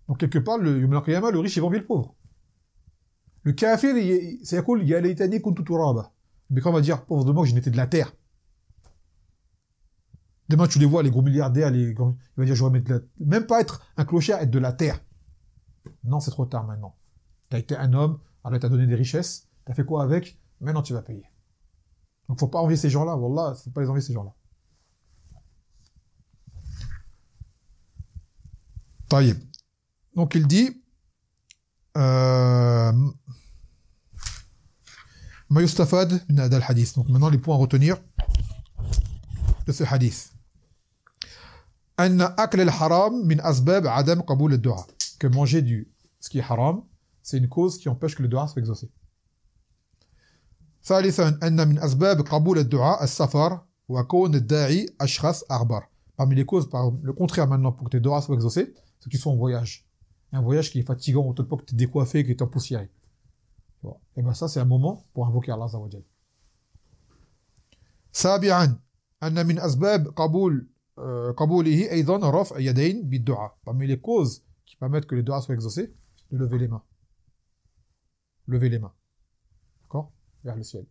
Donc quelque part, le Yom al-Qiyamah, le riche, il va envier le pauvre. Le kafir, c'est yakul, ya laytani kuntu turaba. Mais quand on va dire, pauvre de moi, que je n'étais de la terre. Demain, tu les vois, les gros milliardaires, il va dire, j'aurais même pas être un clochard, être de la terre. Non, c'est trop tard maintenant. Tu as été un homme, Allah t'a donné des richesses, tu as fait quoi avec? Maintenant, tu vas payer. Donc, faut pas envier ces gens-là, wallah, faut pas les envier ces gens-là. Taïb. Donc, il dit, Ma yustafad min hadha al-hadith. Donc, maintenant, les points à retenir de ce hadith. Anna akl al-haram min asbab adam qaboul ad-du'a. Que manger ce qui est haram, c'est une cause qui empêche que le dua soit exaucé. ثالثا أن من أسباب قبول الدعاء السفر وكون الداعي أشخاص أخبار. Parmi les causes, par le contraire maintenant, pour que tes doigts soient exaucés, c'est que tu sois en voyage. Un voyage qui est fatigant, autant pas que tu es décoiffé, que tu es empoussiéré. Et bien ça, c'est un moment pour invoquer Allah Azza wa Jal. سابعا أن من أسباب قبوله أيضا رفع يدين بالدعاء. Parmi les causes qui permettent que les doigts soient exaucés, de lever les mains. levez les mains. D'accord? Vers le ciel.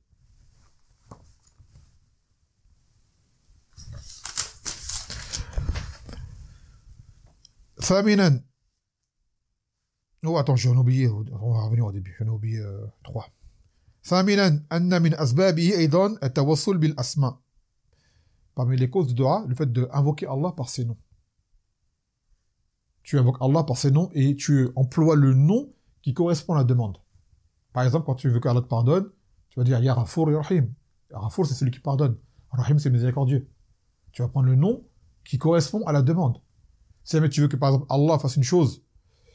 Thaminan. Oh, attends, j'en ai oublié. On va revenir au début. J'en ai oublié 3. Thaminan, anna min asbabihi aidan at-tawassul bil asma. Parmi les causes du dua, le fait d'invoquer Allah par ses noms. Tu invoques Allah par ses noms et tu emploies le nom qui correspond à la demande. Par exemple, quand tu veux qu'Allah te pardonne, tu vas dire Ya Ghafour Ya Rahim. Ya Ghafour, c'est celui qui pardonne. Rahim, c'est miséricordieux. Tu vas prendre le nom qui correspond à la demande. Si jamais tu veux que, par exemple, Allah fasse une chose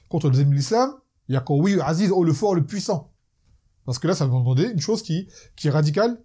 contre les ennemis de l'islam, il y a Qawi, Aziz, le fort, le puissant. Parce que là, ça va demander une chose qui est radicale